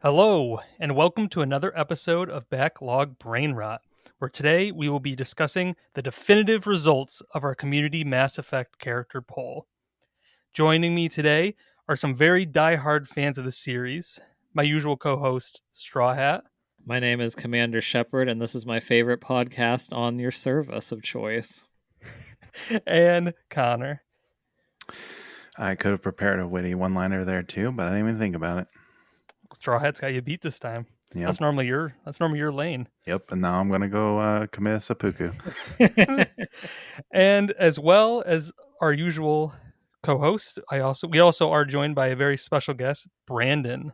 Hello, and welcome to another episode of Backlog Brain Rot, where today we will be discussing the definitive results of our community Mass Effect character poll. Joining me today are some very die-hard fans of the series, my usual co-host, Straw Hat. My name is Commander Shepard, and this is my favorite podcast on your service of choice. And Connor. I could have prepared a witty one-liner there too, but I didn't even think about it. Straw Hat's got you beat this time. Yep. That's normally your lane. Yep, and now I'm gonna go commit a seppuku. And as well as our usual co-host, we also are joined by a very special guest, Brandon.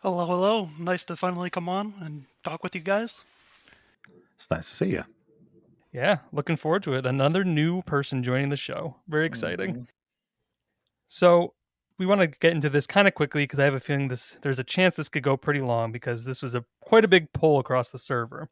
Hello. Nice to finally come on and talk with you guys. It's nice to see you. Yeah, looking forward to it. Another new person joining the show. Very exciting. Mm-hmm. So we want to get into this kind of quickly because I have a feeling there's a chance this could go pretty long because this was quite a big poll across the server.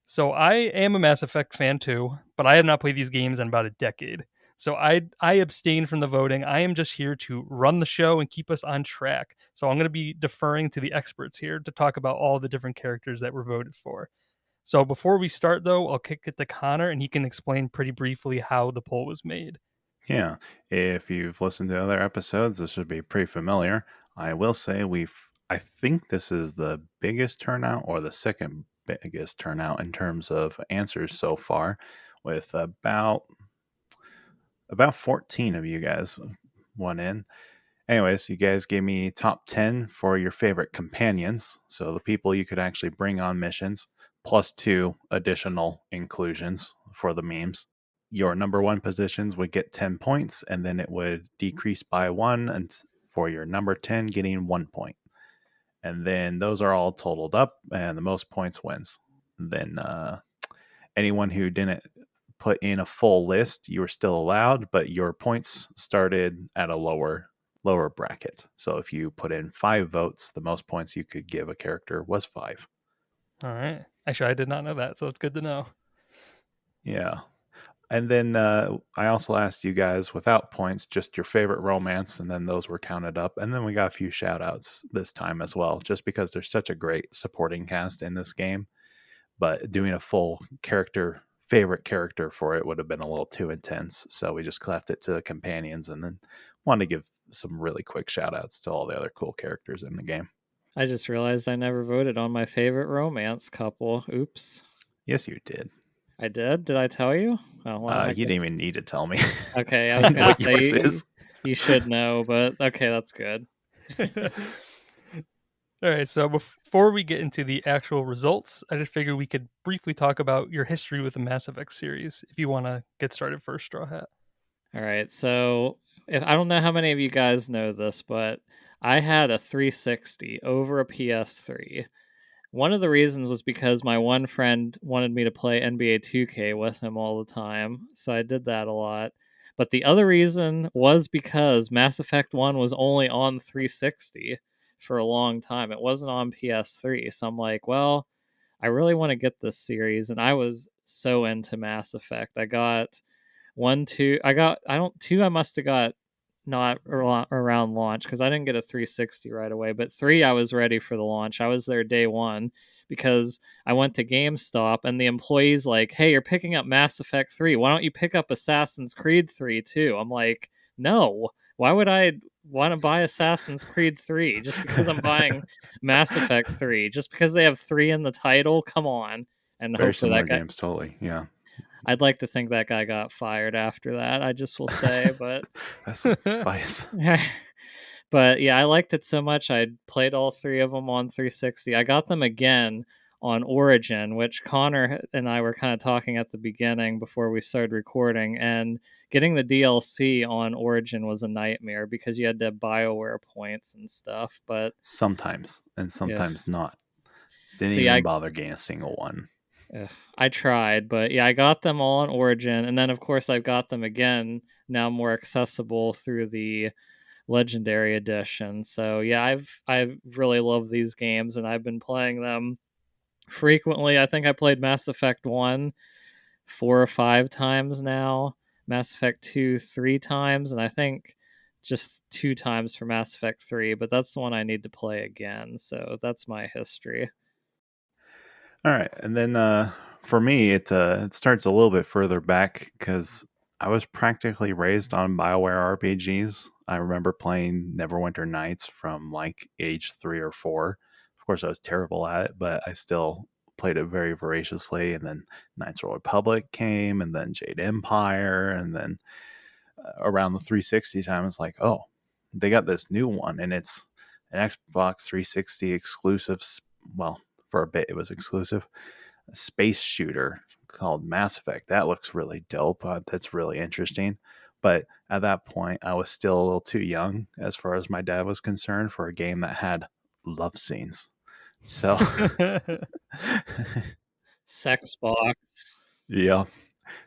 So I am a Mass Effect fan too, but I have not played these games in about a decade. So I abstain from the voting. I am just here to run the show and keep us on track. So I'm going to be deferring to the experts here to talk about all the different characters that were voted for. So before we start, though, I'll kick it to Connor, and he can explain pretty briefly how the poll was made. Yeah, if you've listened to other episodes, this should be pretty familiar. I will say I think this is the biggest turnout or the second biggest turnout in terms of answers so far, with about 14 of you guys won in. Anyways, you guys gave me top 10 for your favorite companions, so the people you could actually bring on missions, plus 2 additional inclusions for the memes. Your number 1 positions would get 10 points, and then it would decrease by 1 and for your number 10 getting 1 point. And then those are all totaled up, and the most points wins. Then anyone who didn't put in a full list, you were still allowed, but your points started at a lower bracket. So if you put in 5 votes, the most points you could give a character was 5. All right. Actually, I did not know that, so it's good to know. Yeah. And then I also asked you guys without points, just your favorite romance, and then those were counted up. And then we got a few shout outs this time as well, just because there's such a great supporting cast in this game. But doing a full favorite character for it would have been a little too intense. So we just left it to the companions and then wanted to give some really quick shout outs to all the other cool characters in the game. I just realized I never voted on my favorite romance couple. Oops. Yes, you did. I did? Did I tell you? Oh, well, you didn't even need to tell me. Okay, I was going to say you should know, but okay, that's good. All right, so before we get into the actual results, I just figured we could briefly talk about your history with the Mass Effect series, if you want to get started first, Straw Hat. All right, so I don't know how many of you guys know this, but I had a 360 over a PS3. One of the reasons was because my one friend wanted me to play NBA 2K with him all the time, so I did that a lot. But the other reason was because Mass Effect 1 was only on 360 for a long time. It wasn't on PS3, so I'm like, well, I really want to get this series, and I was so into Mass Effect. I got 2. I must have got not around launch because I didn't get a 360 right away, but 3 I was ready for the launch. I was there day 1 because I went to GameStop and the employees like, hey, you're picking up Mass Effect 3, why don't you pick up Assassin's Creed 3 too? I'm like, no, why would I want to buy Assassin's Creed 3 just because I'm buying Mass Effect 3 just because they have 3 in the title? Come on. And very hopefully similar that guy, games, totally. Yeah, I'd like to think that guy got fired after that. I just will say, but that's spice. But yeah, I liked it so much. I played all 3 of them on 360. I got them again on Origin, which Connor and I were kind of talking at the beginning before we started recording. And getting the DLC on Origin was a nightmare because you had to have BioWare points and stuff. But sometimes, and sometimes not. Didn't bother getting a single one. I tried, but yeah, I got them all on Origin, and then of course I've got them again now more accessible through the Legendary Edition. So yeah, I've really loved these games, and I've been playing them frequently. I think I played Mass Effect 1 4 or 5 times now, Mass Effect 2 3 times, and I think just 2 times for Mass Effect 3, but that's the one I need to play again. So that's my history. All right, and then for me, it starts a little bit further back because I was practically raised on Bioware RPGs. I remember playing Neverwinter Nights from like age 3 or 4. Of course, I was terrible at it, but I still played it very voraciously. And then Knights of the Republic came, and then Jade Empire, and then around the 360 time, it's like, oh, they got this new one, and it's an Xbox 360 exclusive. Well, for a bit, it was exclusive. A space shooter called Mass Effect. That looks really dope. That's really interesting. But at that point, I was still a little too young as far as my dad was concerned for a game that had love scenes. So, Sex box. yeah.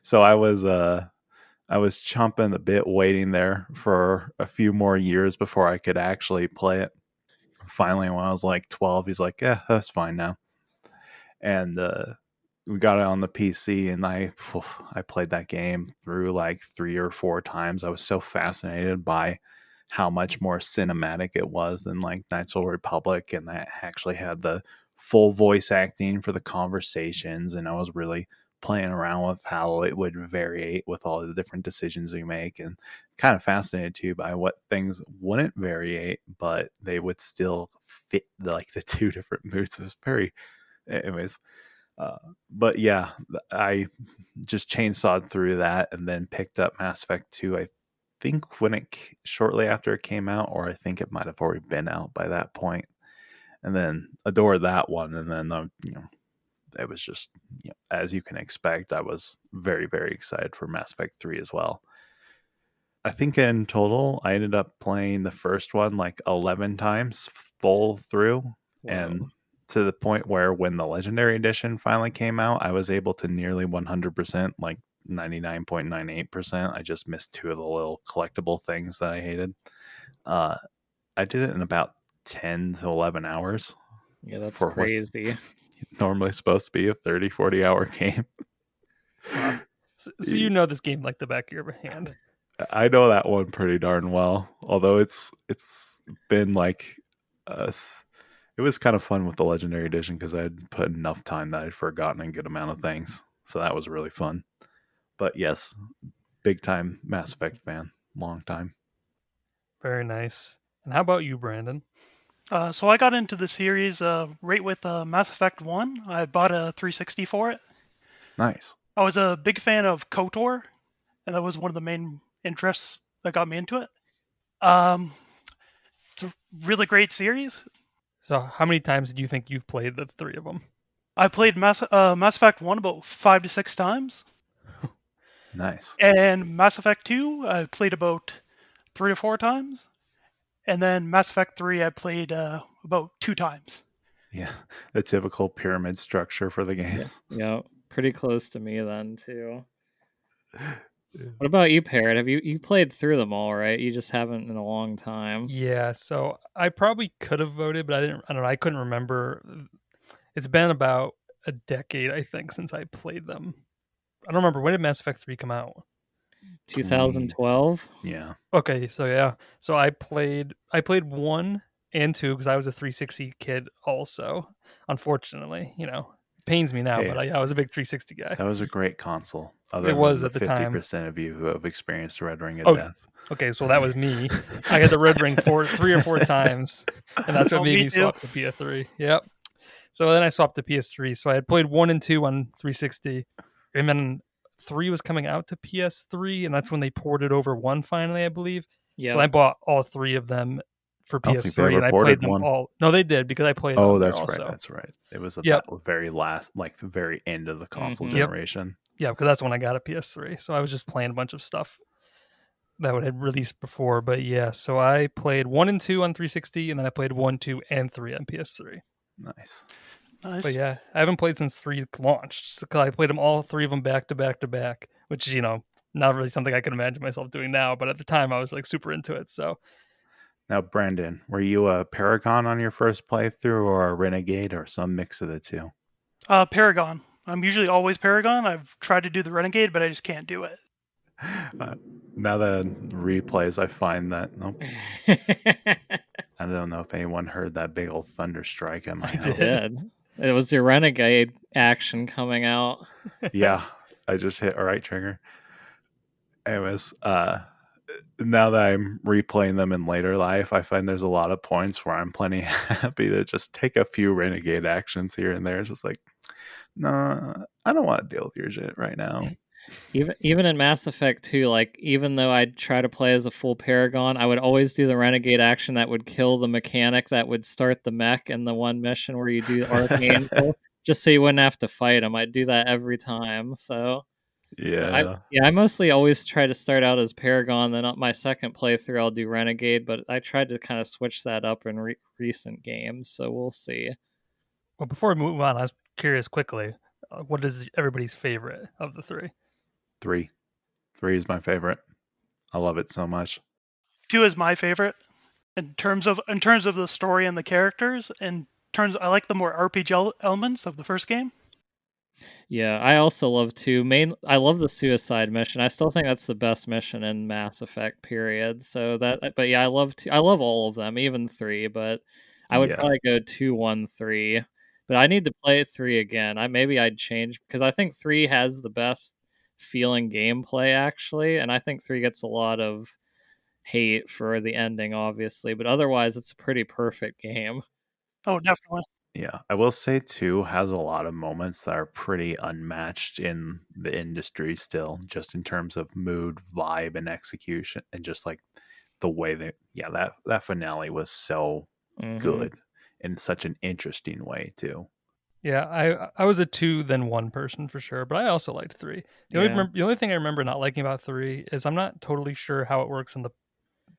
So I was chomping the bit waiting there for a few more years before I could actually play it. Finally, when I was like 12, he's like, yeah, that's fine now. And we got it on the PC, and I played that game through like 3 or 4 times. I was so fascinated by how much more cinematic it was than like Knights of the Republic, and that actually had the full voice acting for the conversations, and I was really playing around with how it would variate with all the different decisions you make, and kind of fascinated too by what things wouldn't variate, but they would still fit like the two different moods. It was very, anyways. But yeah, I just chainsawed through that and then picked up Mass Effect 2. I think when shortly after it came out, or I think it might have already been out by that point, and then adored that one. And then it was just, as you can expect, I was very, very excited for Mass Effect 3 as well. I think in total, I ended up playing the first one like 11 times full through. Whoa. And to the point where when the Legendary Edition finally came out, I was able to nearly 100%, like 99.98%. I just missed 2 of the little collectible things that I hated. I did it in about 10 to 11 hours. Yeah, that's for what's crazy. normally supposed to be a 30, 40-hour game. Wow. So you know this game like the back of your hand. I know that one pretty darn well. Although it's been like, it was kind of fun with the Legendary Edition because I had put enough time that I'd forgotten a good amount of things. So that was really fun. But yes, big time Mass Effect fan, long time. Very nice. And how about you, Brandon? So I got into the series right with Mass Effect 1. I bought a 360 for it. Nice. I was a big fan of KOTOR, and that was one of the main interests that got me into it. It's a really great series. So how many times do you think you've played the 3 of them? I played Mass Effect 1 about 5 to 6 times. Nice. And Mass Effect 2, I played about 3 or 4 times. And then Mass Effect 3, I played about 2 times. Yeah, the typical pyramid structure for the games. Yeah, pretty close to me then too. What about you, Parrot? Have you played through them all, right? You just haven't in a long time. Yeah, so I probably could have voted, but I don't know. I couldn't remember. It's been about a decade, I think, since I played them. I don't remember. When did Mass Effect 3 come out? 2012. Yeah. Okay, so yeah. So I played 1 and 2 because I was a 360 kid also. Unfortunately, pains me now, Hey, but I was a big 360 guy. That was a great console. Other It was than at the the time. 50% of you who have experienced Red Ring of Oh, Death. Okay, so that was me. I had the Red Ring 3 or 4 times, and that's what Oh, made me me too. swap to PS3. Yep. So then I swapped to PS3. So I had played 1 and 2 on 360, and then 3 was coming out to PS3, and that's when they ported over 1 finally, I believe. Yeah. So I bought all 3 of them for I don't think they PS3, ever and I ported played them 1. all. No, they did because I played Oh, on there that's also. right. That's right. It was at Yep. that very last, like the very end of the console Mhm. Yep. generation. Yeah, because that's when I got a PS3. So I was just playing a bunch of stuff that had released before. But yeah, so I played 1 and 2 on 360, and then I played 1, 2, and 3 on PS3. Nice. Nice. But yeah, I haven't played since 3 launched. Because I played them all 3 of them back to back to back, which, not really something I can imagine myself doing now. But at the time, I was like super into it. So Now, Brandon, were you a Paragon on your first playthrough or a Renegade or some mix of the two? Paragon. I'm usually always Paragon. I've tried to do the Renegade, but I just can't do it. Now the replays, I find that I don't know if anyone heard that big old thunder strike at my I house. did. It was your renegade action coming out. Yeah, I just hit a right trigger. Anyways, now that I'm replaying them in later life, I find there's a lot of points where I'm plenty happy to just take a few renegade actions here and there. It's just like, nah, I don't want to deal with your shit right now. Even in Mass Effect 2, like even though I'd try to play as a full Paragon, I would always do the renegade action that would kill the mechanic that would start the mech in the one mission where you do Archangel, just so you wouldn't have to fight him. I'd do that every time. So Yeah. I mostly always try to start out as Paragon. Then on my second playthrough, I'll do Renegade. But I tried to kind of switch that up in recent games, so we'll see. Well, before we move on, I was curious quickly, what is everybody's favorite of the three? 3. 3 is my favorite. I love it so much. 2 is my favorite in terms of the story and the characters. I like the more RPG elements of the first game. Yeah, I also love I love the suicide mission. I still think that's the best mission in Mass Effect. Period. So but yeah, I love all of them, even 3. But I would Yeah. probably go 2, 1, 3. But I need to play 3 again. Maybe I'd change because I think 3 has the best feeling gameplay actually, and I think 3 gets a lot of hate for the ending, obviously. But otherwise, it's a pretty perfect game. Oh, definitely. Yeah, I will say 2 has a lot of moments that are pretty unmatched in the industry still, just in terms of mood, vibe, and execution, and just like the way that finale was so Mm-hmm. good in such an interesting way too. Yeah, I was a 2 then 1 person for sure, but I also liked 3. The only thing I remember not liking about 3 is I'm not totally sure how it works in the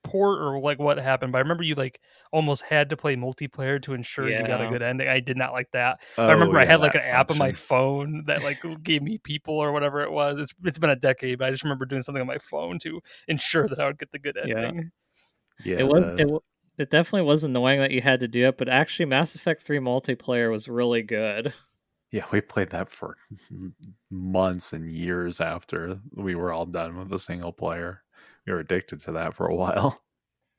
port or like what happened, but I remember you like almost had to play multiplayer to ensure you got a Yeah. good ending. I did not like that. Oh, I remember I yeah, had like an that app on my function. phone that like gave me people or whatever it was. It's been a decade, but I just remember doing something on my phone to ensure that I would get the good Yeah. ending. It Yeah, was it definitely was annoying that you had to do it, but actually Mass Effect 3 multiplayer was really good. yeah, we played that for months and years after we were all done with the single player. We were addicted to that for a while.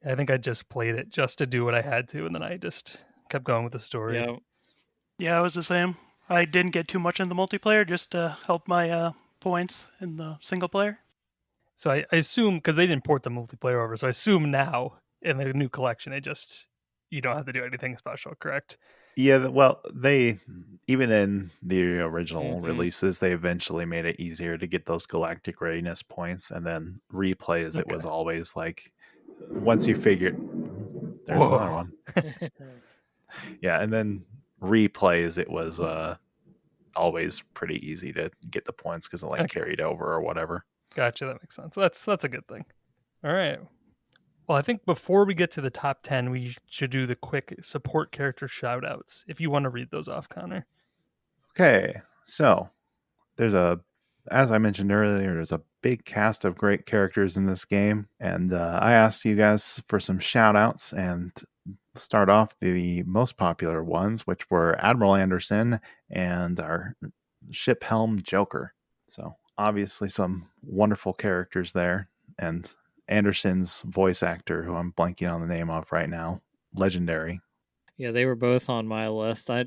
I think I just played it just to do what I had to, and then I just kept going with the story. Yeah. Yeah, I was the same. I didn't get too much in the multiplayer just to help my points in the single player. So I assume because they didn't port the multiplayer over, so I assume now in the new collection, you don't have to do anything special, correct? Yeah, well, they even in the original Mm-hmm. releases, they eventually made it easier to get those galactic readiness points, and then replays. It was always like once you figured, there's another Whoa. one. Yeah, and then replays. It was always pretty easy to get the points because it like carried over or whatever. Gotcha. That makes sense. That's a good thing. All right. Well, I think before we get to the top 10, we should do the quick support character shout outs. If you want to read those off, Connor. Okay, so as I mentioned earlier, there's a big cast of great characters in this game, and I asked you guys for some shout outs and start off the most popular ones, which were Admiral Anderson and our ship helm Joker. So obviously some wonderful characters there, and Anderson's voice actor, who I'm blanking on the name of right now, legendary. Yeah, they were both on my list. I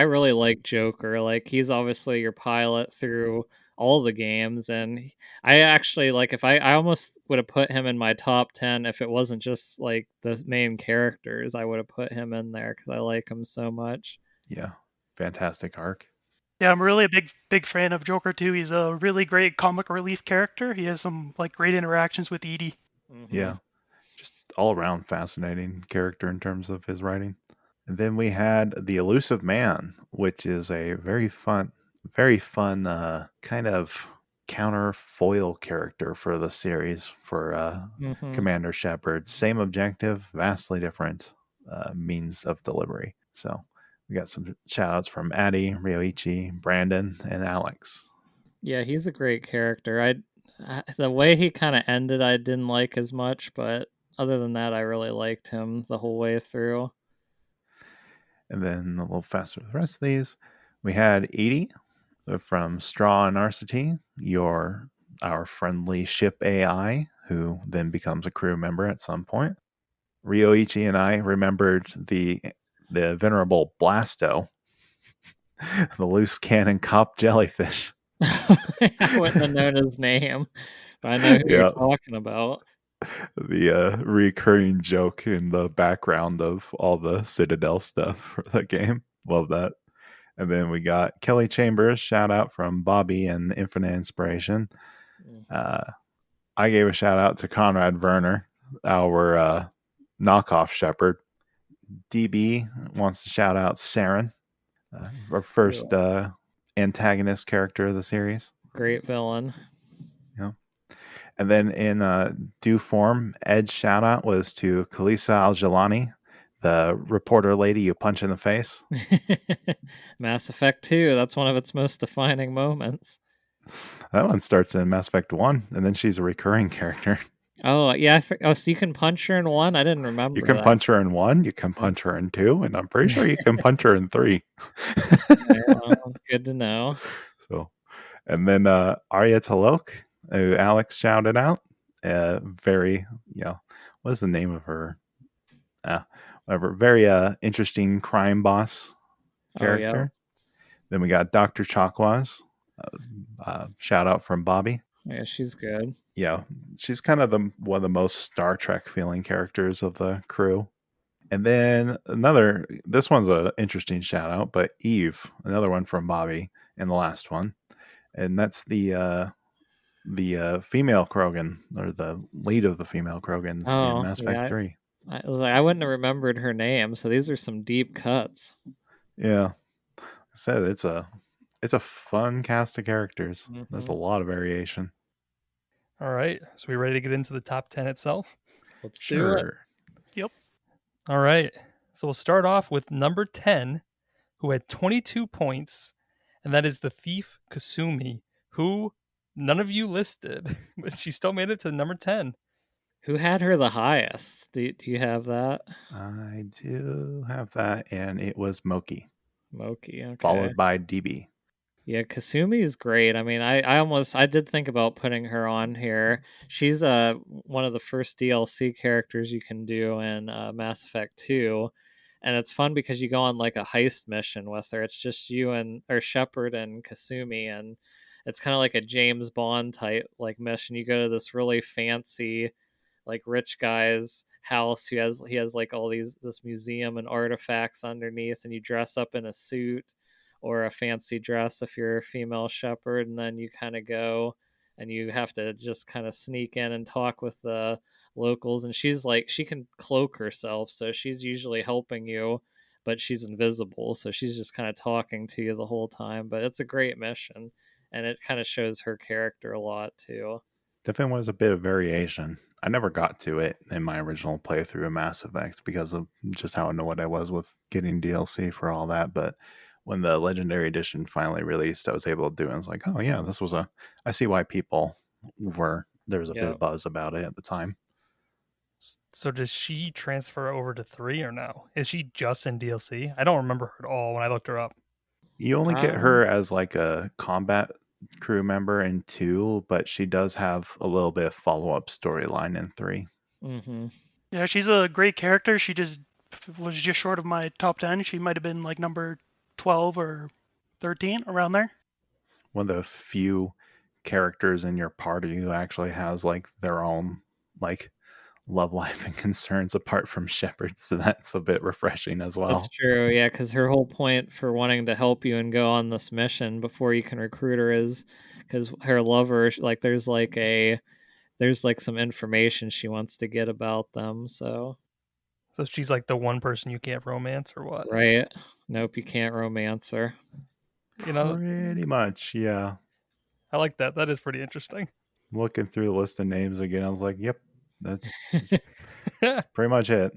really like Joker. Like he's obviously your pilot through all the games, and I actually like if I almost would have put him in my top 10 if it wasn't just like the main characters. I would have put him in there because I like him so much. Yeah, fantastic arc. Yeah, I'm really a big fan of Joker too. He's a really great comic relief character. He has some like great interactions with Edie. Mm-hmm. Yeah, just all around fascinating character in terms of his writing. And then we had the Elusive Man, which is a very fun kind of counter foil character for the series for Mm-hmm. Commander Shepard. Same objective, vastly different means of delivery. So we got some shout outs from Addie, Ryoichi, Brandon, and Alex. Yeah, he's a great character. The way he kind of ended, I didn't like as much, but other than that, I really liked him the whole way through. And then a little faster with the rest of these. We had Edie from Straw and Narcity, your our friendly ship AI, who then becomes a crew member at some point. Ryoichi and I remembered the venerable Blasto, the loose cannon cop jellyfish. I wouldn't have known his name, but I know who you're Yeah, talking about. the recurring joke in the background of all the Citadel stuff for the game. Love that. And then we got Kelly Chambers, shout out from Bobby and Infinite Inspiration. Uh, I gave a shout out to Conrad Werner, our knockoff shepherd. DB wants to shout out Saren, our first antagonist character of the series. Great villain. Yeah. And then in due form, Ed's shout out was to Kalisa Al-Jalani, the reporter lady you punch in the face. Mass Effect 2, that's one of its most defining moments. That one starts in Mass Effect 1, and then she's a recurring character. Oh, yeah. So you can punch her in 1? I didn't remember You can that. punch her in 1, you can punch her in 2, and I'm pretty sure you can punch her in 3. Yeah, good to know. So, and then Arya Talok, who Alex shouted out, very, what's the name of her? Whatever, very interesting crime boss character. Oh, yeah. Then we got Dr. Chakwas, shout out from Bobby. Yeah, she's good. Yeah, she's kind of one of the most Star Trek feeling characters of the crew. And then this one's an interesting shout out, but Eve, another one from Bobby in the last one. And that's the female Krogan, or the lead of the female Krogans in Mass Effect 3. I was like, I wouldn't have remembered her name, so these are some deep cuts. Yeah. I said it's a fun cast of characters. Mm-hmm. There's a lot of variation. All right. So we ready to get into the top 10 itself? Let's do it. Yep. All right. So we'll start off with number 10, who had 22 points, and that is the thief Kasumi, who none of you listed, but she still made it to number 10. Who had her the highest? Do you have that? I do have that, and it was Moki. Moki, okay. Followed by DB. Yeah, Kasumi is great. I mean, I did think about putting her on here. She's one of the first DLC characters you can do in Mass Effect 2. And it's fun because you go on like a heist mission with her. It's just you or Shepard and Kasumi, and it's kind of like a James Bond type like mission. You go to this really fancy like rich guy's house he has like all this museum and artifacts underneath, and you dress up in a suit or a fancy dress if you're a female shepherd, and then you kind of go and you have to just kind of sneak in and talk with the locals. And she's like, she can cloak herself, so she's usually helping you, but she's invisible, so she's just kind of talking to you the whole time. But it's a great mission, and it kind of shows her character a lot too. Definitely was a bit of variation. I never got to it in my original playthrough of Mass Effect because of just how annoyed I was with getting DLC for all that. But when the Legendary Edition finally released, I was able to do it. I was like, oh yeah, this was I see why there was a bit of buzz about it at the time. So does she transfer over to 3 or no? Is she just in DLC? I don't remember her at all when I looked her up. You only get her as like a combat crew member in 2, but she does have a little bit of follow-up storyline in 3. Mm-hmm. Yeah, she's a great character. She just was just short of my top 10. She might have been like number 12 or 13, around there. One of the few characters in your party who actually has like their own like love life and concerns apart from Shepard, so that's a bit refreshing as well. That's true, yeah, because her whole point for wanting to help you and go on this mission before you can recruit her is because her lover, like there's like some information she wants to get about them. So she's like the one person you can't romance, or what? Right. Nope, you can't romance her. You know, pretty much, yeah. I like that. That is pretty interesting. Looking through the list of names again, I was like, yep, that's pretty much it.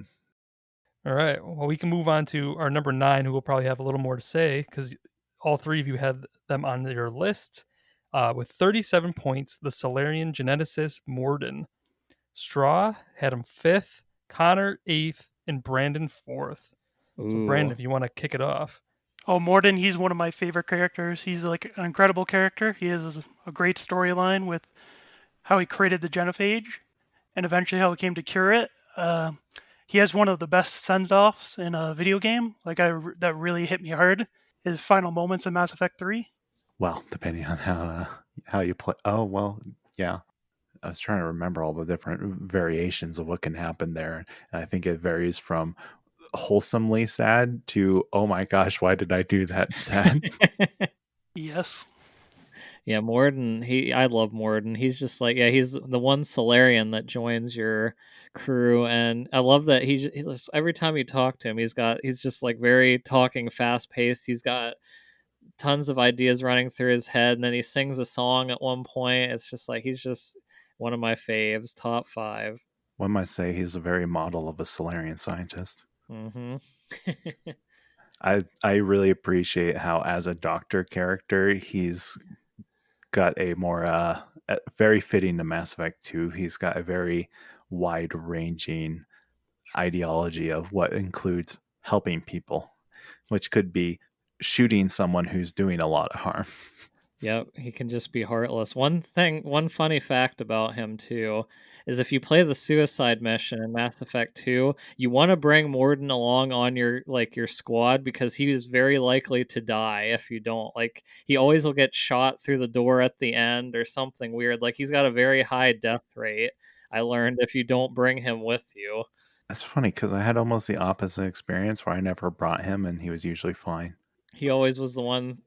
All right. Well, we can move on to our number 9, who will probably have a little more to say because all three of you had them on your list. With 37 points, the Solarian geneticist Morden. Straw had him 5th, Connor 8th, and Brandon 4th. So Brandon, if you want to kick it off. Oh, Morden, he's one of my favorite characters. He's like an incredible character. He has a great storyline with how he created the genophage and eventually how he came to cure it. He has one of the best send-offs in a video game. That really hit me hard. His final moments in Mass Effect 3. Well, depending on how you play. Oh well, yeah. I was trying to remember all the different variations of what can happen there, and I think it varies from wholesomely sad to oh my gosh, why did I do that sad? Yes. Yeah, Morden. I love Morden. He's just like, yeah, he's the one Solarian that joins your crew, and I love that every time you talk to him, he's just like very talking, fast paced. He's got tons of ideas running through his head, and then he sings a song at one point. It's just like he's just one of my faves, top 5. One might say he's a very model of a Solarian scientist. Mm-hmm. I really appreciate how, as a doctor character, he's got a more very fitting to Mass Effect 2. He's got a very wide ranging ideology of what includes helping people, which could be shooting someone who's doing a lot of harm. Yep, he can just be heartless. One funny fact about him too is if you play the suicide mission in Mass Effect 2, you want to bring Morden along on your squad because he is very likely to die if you don't. Like he always will get shot through the door at the end or something weird. Like he's got a very high death rate. I learned if you don't bring him with you. That's funny because I had almost the opposite experience where I never brought him and he was usually fine. He always was the one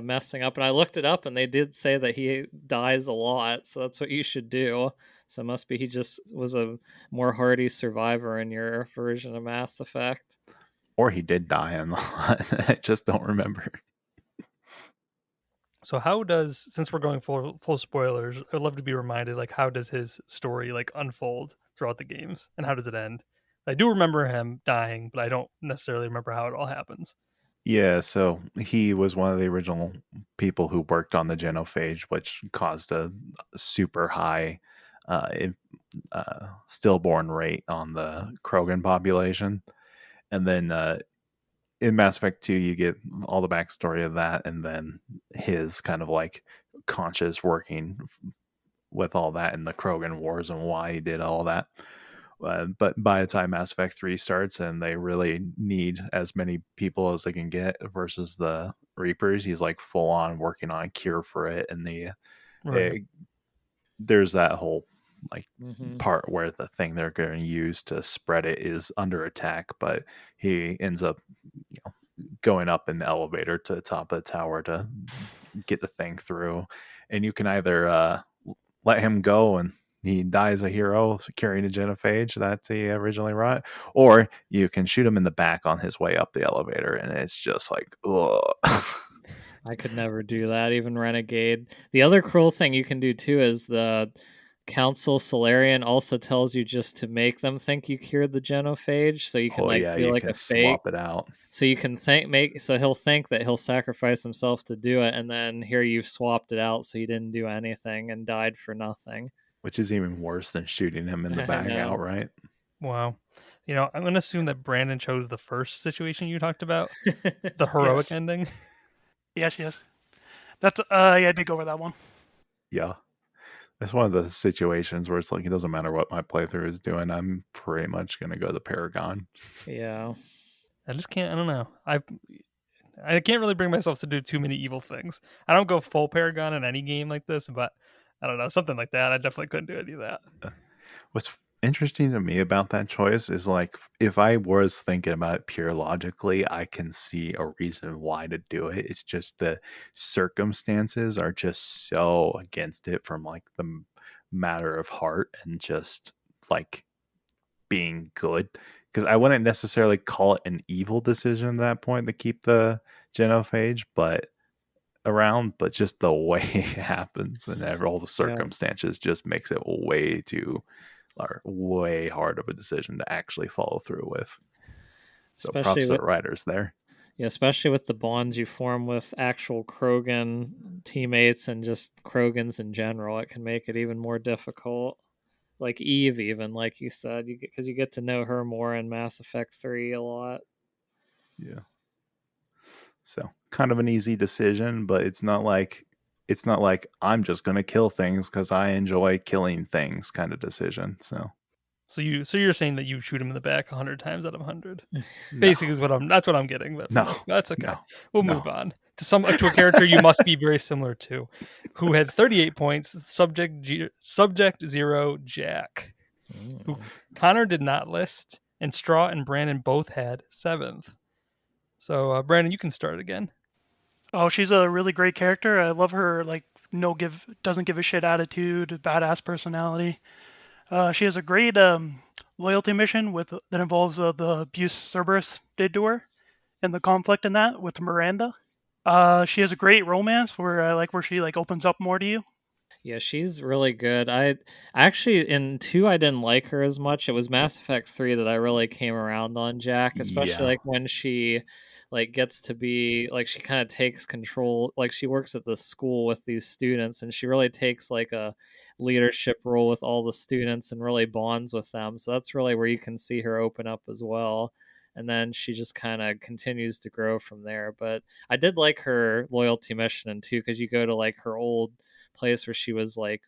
messing up, and I looked it up, and they did say that he dies a lot, so that's what you should do. So it must be he just was a more hardy survivor in your version of Mass Effect. Or he did die a lot. I just don't remember. So since we're going full spoilers, I'd love to be reminded, like, how does his story like unfold throughout the games, and how does it end? I do remember him dying, but I don't necessarily remember how it all happens. Yeah, so he was one of the original people who worked on the genophage, which caused a super high stillborn rate on the Krogan population. And then in Mass Effect 2, you get all the backstory of that, and then his kind of like conscious working with all that in the Krogan Wars and why he did all that. But by the time Mass Effect 3 starts and they really need as many people as they can get versus the Reapers, he's like full on working on a cure for it. And Right. there's that whole like Mm-hmm. part where the thing they're going to use to spread it is under attack, but he ends up going up in the elevator to the top of the tower to get the thing through. And you can either let him go and he dies a hero carrying a genophage that he originally wrought, or you can shoot him in the back on his way up the elevator, and it's just like, ugh. I could never do that, even Renegade. The other cruel thing you can do too is the Council Solarian also tells you just to make them think you cured the genophage, so you can Oh like yeah, do you like can a fake. swap it out, So you can so he'll think that he'll sacrifice himself to do it, and then here you've swapped it out so he didn't do anything and died for nothing. which is even worse than shooting him in the I back know. outright. Wow. I'm going to assume that Brandon chose the first situation you talked about, the heroic Yes. ending. Yes. That's yeah, I did go over that one. Yeah. It's one of the situations where it's like it doesn't matter what my playthrough is doing, I'm pretty much gonna go the Paragon. Yeah. I just can't. I don't know. I can't really bring myself to do too many evil things. I don't go full Paragon in any game like this, but I don't know, something like that. I definitely couldn't do any of that. What's interesting to me about that choice is like if I was thinking about it pure logically, I can see a reason why to do it. It's just the circumstances are just so against it from like the matter of heart and just like being good. Because I wouldn't necessarily call it an evil decision at that point to keep the genophage, but around, but just the way it happens and all the Yeah. circumstances just makes it way too or way hard of a decision to actually follow through with. So Especially props to with the writers there. Yeah, especially with the bonds you form with actual Krogan teammates and just Krogans in general, it can make it even more difficult. Like Eve, even like you said, because you get to know her more in Mass Effect 3 a lot. Yeah. So kind of an easy decision, but it's not like it's not like I'm just going to kill things because I enjoy killing things kind of decision. So So you're saying that you shoot him in the back 100 times out of 100. no, Basically is that's what I'm getting, but no, that's okay. no, We'll no. move on to a character you must be very similar to, who had 38 points. Subject 0 Jack, who Connor did not list, and Straw and Brandon both had 7th. So Brandon, you can start again. Oh, she's a really great character. I love her like doesn't give a shit attitude, badass personality. She has a great loyalty mission that involves the abuse Cerberus did to her and the conflict in that with Miranda. She has a great romance where she like opens up more to you. Yeah, she's really good. I actually in 2 I didn't like her as much. It was Mass Effect 3 that I really came around on Jack, especially Yeah. like when she like gets to be like she kind of takes control, like she works at the school with these students and she really takes like a leadership role with all the students and really bonds with them. So that's really where you can see her open up as well. And then she just kind of continues to grow from there. But I did like her loyalty mission in 2 because you go to like her old place where she was like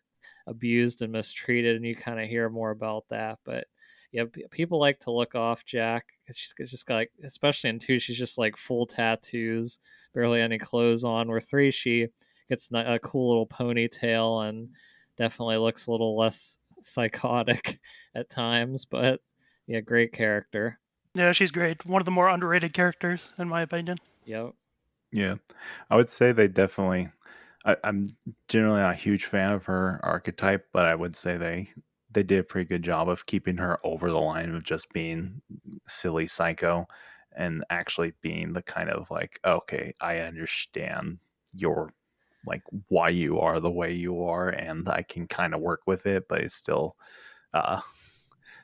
abused and mistreated, and you kind of hear more about that. But yeah, people like to look off Jack because she's just got like, especially in 2, she's just like full tattoos, barely any clothes on. Where 3, she gets a cool little ponytail and definitely looks a little less psychotic at times. But yeah, great character. Yeah, she's great. One of the more underrated characters in my opinion. Yep. Yeah. I would say they definitely I'm generally not a huge fan of her archetype, but I would say they did a pretty good job of keeping her over the line of just being silly psycho and actually being the kind of like, okay, I understand your like why you are the way you are and I can kind of work with it, but it's uh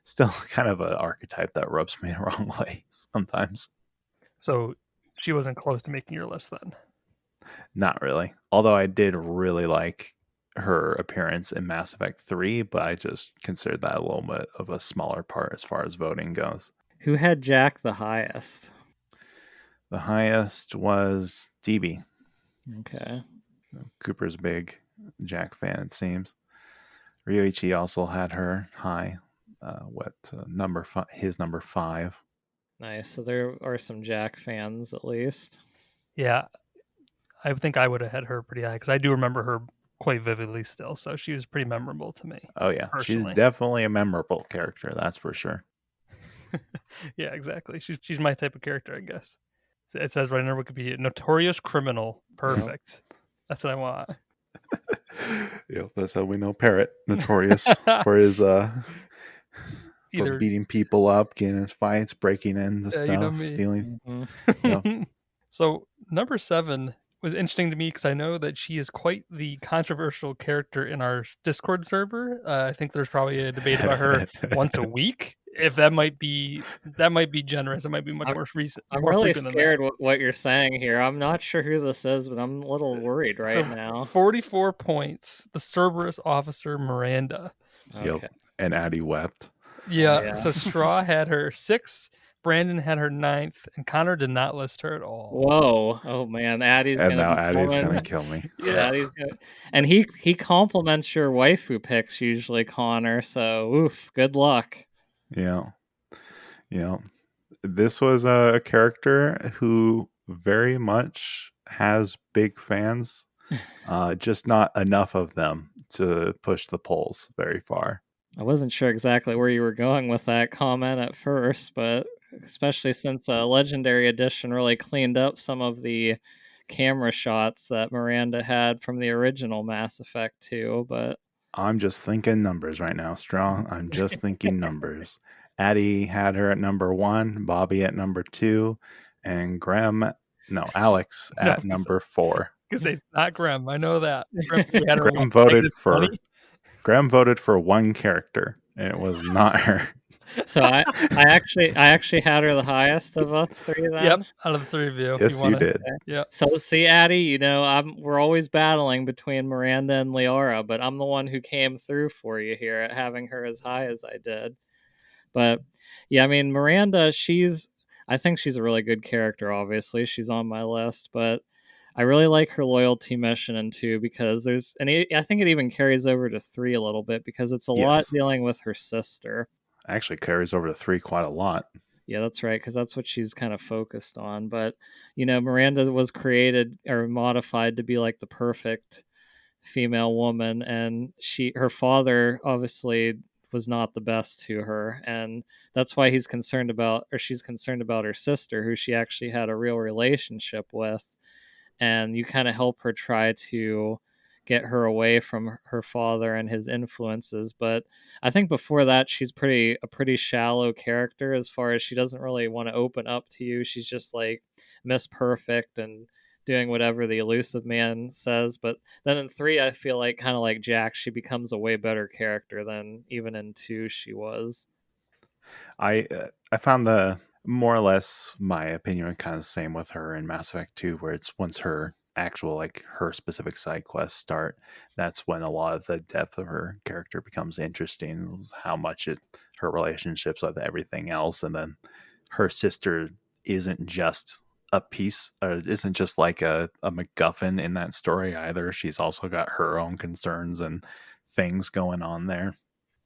still kind of an archetype that rubs me the wrong way sometimes. So she wasn't close to making your list then. Not really. Although I did really like her appearance in Mass Effect 3, but I just considered that a little bit of a smaller part as far as voting goes. Who had Jack the highest? The highest was DB. Okay. Cooper's a big Jack fan, it seems. Ryoichi also had her high. Number five? His number 5. Nice. So there are some Jack fans at least. Yeah, I think I would have had her pretty high because I do remember her quite vividly still. So she was pretty memorable to me. Oh yeah, Personally. she's definitely a memorable character. That's for sure. Yeah, exactly. She's my type of character, I guess. It says right in her Wikipedia, notorious criminal. Perfect. That's what I want. Yeah, that's how we know Parrot, notorious for his for beating people up, getting in fights, breaking into stuff, you know me. stealing. Mm-hmm. So number 7 was interesting to me because I know that she is quite the controversial character in our Discord server. I think there's probably a debate about her once a week. If that might be generous, it might be much more recent. I'm more really frequent scared what you're saying here. I'm not sure who this is, but I'm a little worried right now. 44 points. The Cerberus officer Miranda. Okay. Yep. And Addie wept. Yeah. So Straw had her 6. Brandon had her 9th, and Connor did not list her at all. Whoa! Oh man, Addie's And gonna now be Addie's coming. gonna kill me. Yeah, and he compliments your waifu picks usually, Connor. So oof, good luck. Yeah. Yeah. This was a character who very much has big fans, just not enough of them to push the polls very far. I wasn't sure exactly where you were going with that comment at first, but especially since Legendary Edition really cleaned up some of the camera shots that Miranda had from the original Mass Effect 2, but I'm just thinking numbers right now, Strong. I'm just thinking numbers. Addie had her at number 1, Bobby at number 2, and Alex at number 4. Because it's not Graham. I know that. Graham voted for one character, and it was not her. So I actually had her the highest of us 3 then. Yep, out of the 3 of you. Yes, you did. Okay. Yeah. So see, Addie, we're always battling between Miranda and Leora, but I'm the one who came through for you here at having her as high as I did. But yeah, I mean, Miranda, I think she's a really good character. Obviously, she's on my list, but I really like her loyalty mission in 2 because I think it even carries over to 3 a little bit because it's a lot Yes. dealing with her sister. Actually carries over to 3 quite a lot. Yeah, that's right, because that's what she's kind of focused on. But, Miranda was created or modified to be like the perfect female woman, and her father obviously was not the best to her, and that's why she's concerned about her sister, who she actually had a real relationship with, and you kind of help her try to get her away from her father and his influences. But I think before that, she's a pretty shallow character, as far as she doesn't really want to open up to you. She's just like Miss Perfect and doing whatever the elusive man says. But then in 3, I feel like, kind of like Jack, she becomes a way better character than even in 2 she was. I found the more or less my opinion kind of the same with her in Mass Effect 2, where it's once her actual, like, her specific side quests start, that's when a lot of the depth of her character becomes interesting. How much her relationships with everything else, and then her sister isn't just a piece, or isn't just like a MacGuffin in that story either. She's also got her own concerns and things going on there.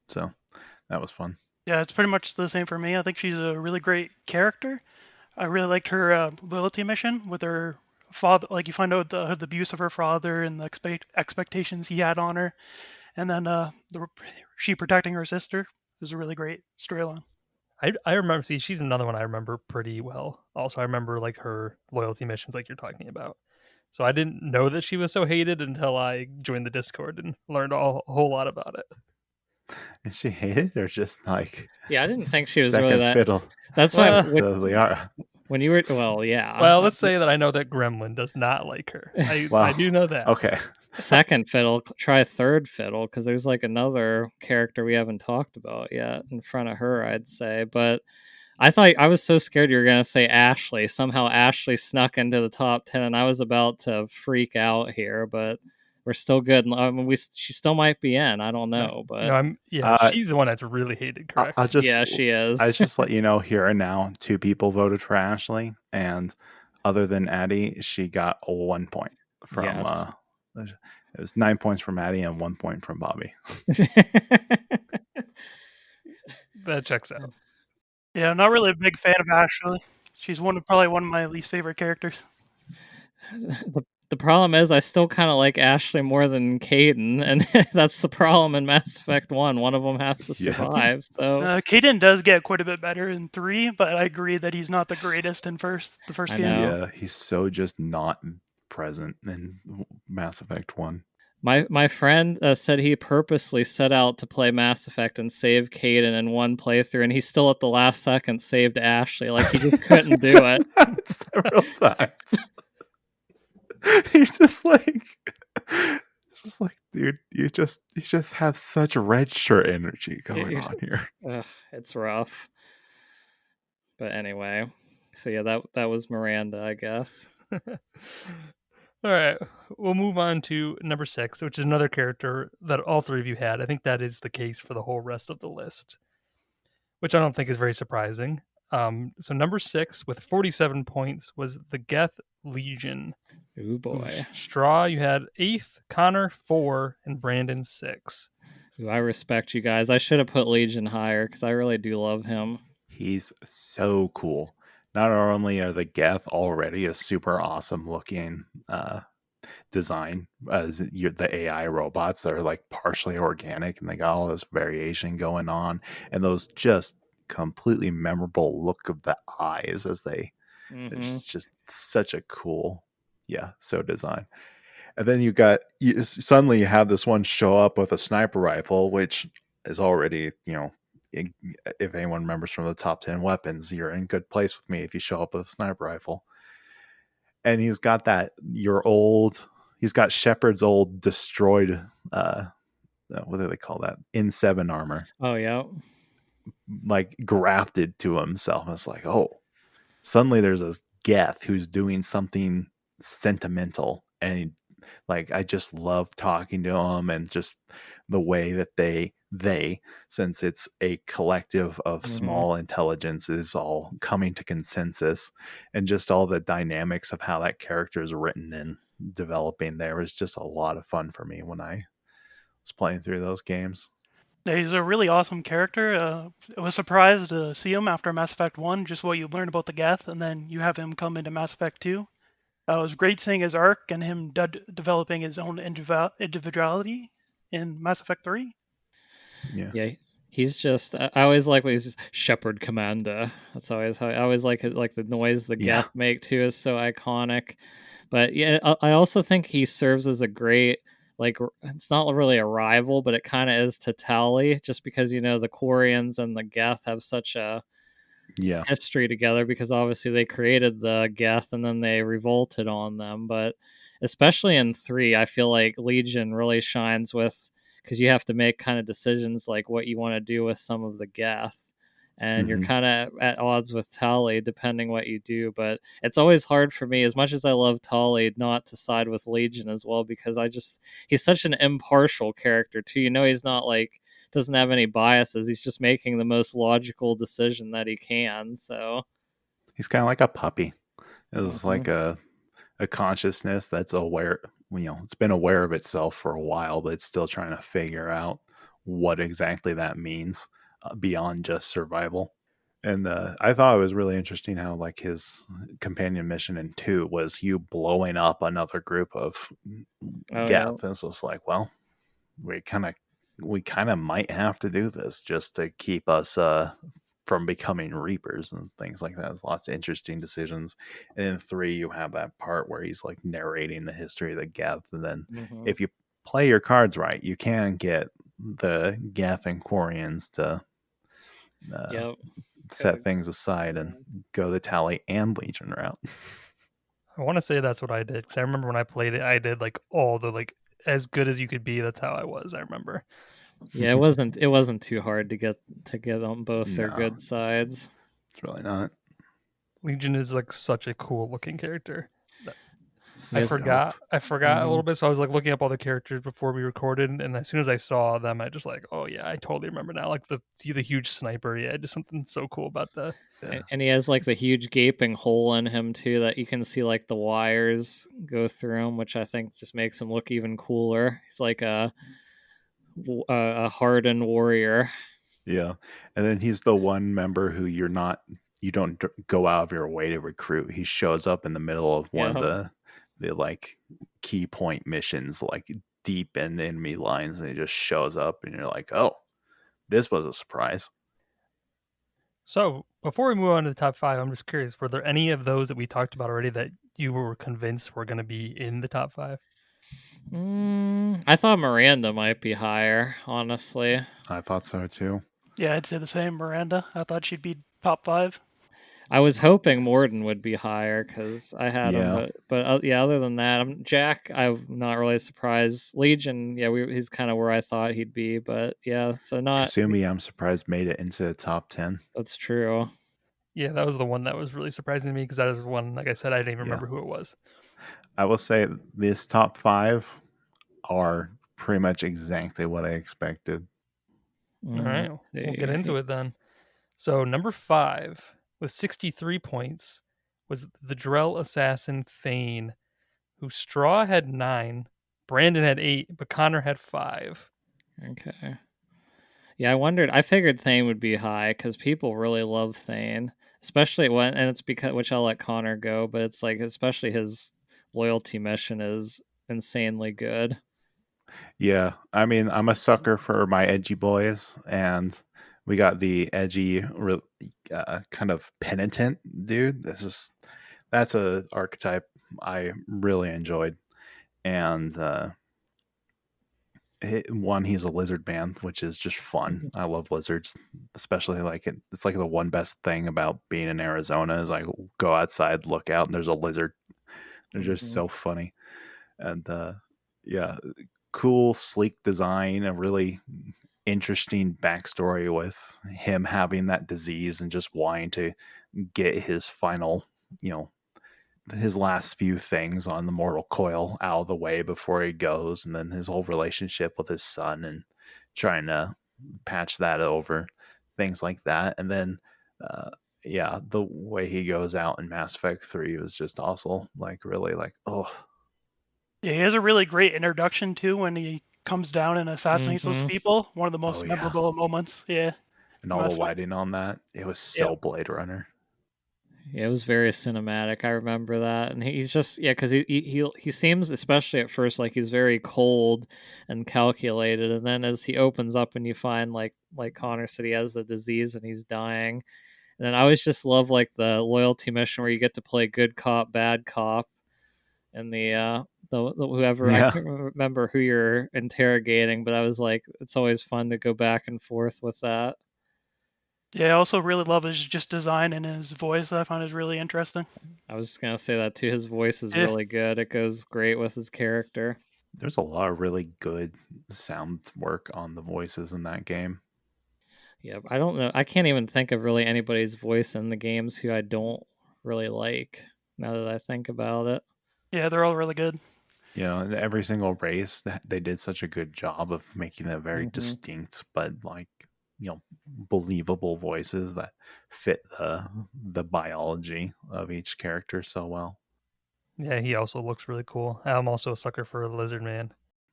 So that was fun. Yeah, it's pretty much the same for me. I think she's a really great character. I really liked her loyalty mission with her father. Like, you find out the abuse of her father and the expectations he had on her, and then she protecting her sister was a really great storyline. I remember. See, she's another one I remember pretty well. Also, I remember like her loyalty missions, like you're talking about. So I didn't know that she was so hated until I joined the Discord and learned a whole lot about it. Is she hated or just like Yeah, I didn't think she was really second that. fiddle That's why Well, to Liara? when you were, well, yeah. well, let's say that I know that Gremlin does not like her. I Wow. do know that. Okay. Second fiddle, try third fiddle, because there's like another character we haven't talked about yet in front of her, I'd say. But I was so scared you were gonna say Ashley. Somehow Ashley snuck into the top 10, and I was about to freak out here. But we're still good. I mean, she still might be in. I don't know, No, but she's the one that's really hated, correct? I'll just yeah, she is. I just let you know here and now, 2 people voted for Ashley, and other than Addie, she got 1 point from. Yes. It was 9 points from Addie and 1 point from Bobby. That checks out. Yeah, I'm not really a big fan of Ashley. She's probably one of my least favorite characters. The problem is I still kind of like Ashley more than Caden, and that's the problem in Mass Effect 1. One of them has to Yes. survive. So Caden does get quite a bit better in 3, but I agree that he's not the greatest in the first I game. know. Yeah, he's so just not present in Mass Effect 1. My friend said he purposely set out to play Mass Effect and save Caden in one playthrough, and he still at the last second saved Ashley. Like, he just couldn't do it. Several times. He's just like, dude, you just have such red shirt energy going on here. Ugh, it's rough. But anyway, so yeah, that was Miranda, I guess. All right, we'll move on to number 6, which is another character that all 3 of you had. I think that is the case for the whole rest of the list, which I don't think is very surprising. So number 6 with 47 points was the Geth Legion. Ooh boy. Straw, you had 8th, Connor 4, and Brandon 6. Ooh, I respect you guys. I should have put Legion higher because I really do love him. He's so cool. Not only are the Geth already a super awesome looking design, as the AI robots that are like partially organic and they got all this variation going on, and those just completely memorable look of the eyes as they it's just such a cool design. And then suddenly you have this one show up with a sniper rifle, which is already, if anyone remembers from the top 10 weapons, you're in good place with me if you show up with a sniper rifle. And he's got he's got Shepard's old destroyed, what do they call that? N7 armor. Oh, yeah. Like grafted to himself. And it's like, oh, suddenly there's this Geth who's doing something sentimental, and like I just love talking to them, and just the way that they since it's a collective of Hmm. small intelligences all coming to consensus, and just all the dynamics of how that character is written and developing there was just a lot of fun for me when I was playing through those games. Yeah, he's a really awesome character. I was surprised to see him after Mass Effect 1, just what you learn about the Geth, and then you have him come into Mass Effect 2. It was great seeing his arc and him developing his own individuality in Mass Effect 3. Yeah. Yeah, he's just. I always like when he's just Shepherd Commander. That's always how I always like it. Like the noise the Yeah. Geth make too is so iconic. But yeah, I also think he serves as a great, like, it's not really a rival, but it kind of is to Tali, just because the Quarians and the Geth have such a Yeah. history together, because obviously they created the Geth and then they revolted on them. But especially in 3, I feel like Legion really shines with, because you have to make kind of decisions like what you want to do with some of the Geth. And you're Hmm. kind of at odds with Tali depending what you do. But it's always hard for me, as much as I love Tali, not to side with Legion as well, because he's such an impartial character too. He's not like, doesn't have any biases. He's just making the most logical decision that he can. So, He's kind of like a puppy. It's mhm. like a consciousness that's aware, it's been aware of itself for a while, but it's still trying to figure out what exactly that means, beyond just survival. And I thought it was really interesting how, like, his companion mission in 2 was you blowing up another group of Oh yeah. Geth. And so it's like, well, we kind of we kind of might have to do this just to keep us from becoming reapers and things like that. There's lots of interesting decisions. And in 3, you have that part where he's like narrating the history of the Geth, and then Hmm. if you play your cards right, you can get the Geth and Quarians to uh, Yep. set things aside and go the Tally and Legion route. I want to say that's what I did because I remember when I played it, I did like all the like as good as you could be. That's how I was. I remember. Yeah, it wasn't too hard to get on both their No, good sides. it's really not. Legion is like such a cool looking character. I Yes. So forgot. dope. I forgot a Mhm. little bit, so I was like looking up all the characters before we recorded, and as soon as I saw them, I just like, oh yeah, I totally remember now. Like the huge sniper, yeah, just something so cool about that. Yeah. And he has like the huge gaping hole in him too, that you can see like the wires go through him, which I think just makes him look even cooler. He's like a hardened warrior. Yeah. And then he's the one member who you don't go out of your way to recruit. He shows up in the middle of one of Yeah. the like key point missions, like deep in enemy lines, and he just shows up and you're like, oh, this was a surprise. So before we move on to the top 5, I'm just curious: were there any of those that we talked about already that you were convinced were going to be in the top 5? I thought Miranda might be higher, honestly. I thought so too. Yeah, I'd say the same. Miranda, I thought she'd be top 5. I was hoping Morden would be higher because I had him, Yeah. but yeah. Other than that, Jack. I'm not really surprised. Legion, yeah, he's kind of where I thought he'd be, but yeah. So not. Kasumi, I'm surprised, made it into the top 10. That's true. Yeah, that was the one that was really surprising to me because that is one, like I said, I didn't even Yeah. remember who it was. I will say this top 5 are pretty much exactly what I expected. All right, Let's we'll get see. into it then. So number 5 with 63 points was the Drell assassin Thane, who Straw had 9, Brandon had 8, but Connor had 5. Okay. Yeah, I figured Thane would be high because people really love Thane, especially and it's because, which I'll let Connor go, but it's like, especially his loyalty mission is insanely good. Yeah, I mean, I'm a sucker for my edgy boys, and we got the edgy, kind of penitent dude. That's a archetype I really enjoyed, and one, he's a lizard man, which is just fun. I love lizards, especially like it's like the one best thing about being in Arizona is I go outside, look out, and there's a lizard. They're just Mhm. so funny, and yeah, cool, sleek design, a really interesting backstory with him having that disease and just wanting to get his final, you know, his last few things on the mortal coil out of the way before he goes, and then his whole relationship with his son and trying to patch that over, things like that. And then, yeah, the way he goes out in Mass Effect 3 was just awesome. Like, really, like, oh, Yeah, he has a really great introduction too when he comes down and assassinates those Mm-hmm. people. One of the oh most yeah. memorable moments. Yeah. And all Mass the Effect. lighting on that, it was Yep. so Blade Runner. Yeah, it was very cinematic. I remember that, and he's just because he seems, especially at first, like he's very cold and calculated, and then as he opens up and you find like Connor said, he has the disease and he's dying. And then I always just love like the loyalty mission where you get to play good cop, bad cop, and the whoever I Yeah. can't remember who you're interrogating, but I was like, it's always fun to go back and forth with that. Yeah, I also really love his just design and his voice. I find is really interesting. I was just gonna say that too. His voice is Yeah. really good. It goes great with his character. There's a lot of really good sound work on the voices in that game. Yeah, I don't know. I can't even think of really anybody's voice in the games who I don't really like. Now that I think about it, Yeah, they're all really good. You know, in every single race, they did such a good job of making them very Mhm. distinct, but like, believable voices that fit the biology of each character so well. Yeah, he also looks really cool. I'm also a sucker for a lizard man.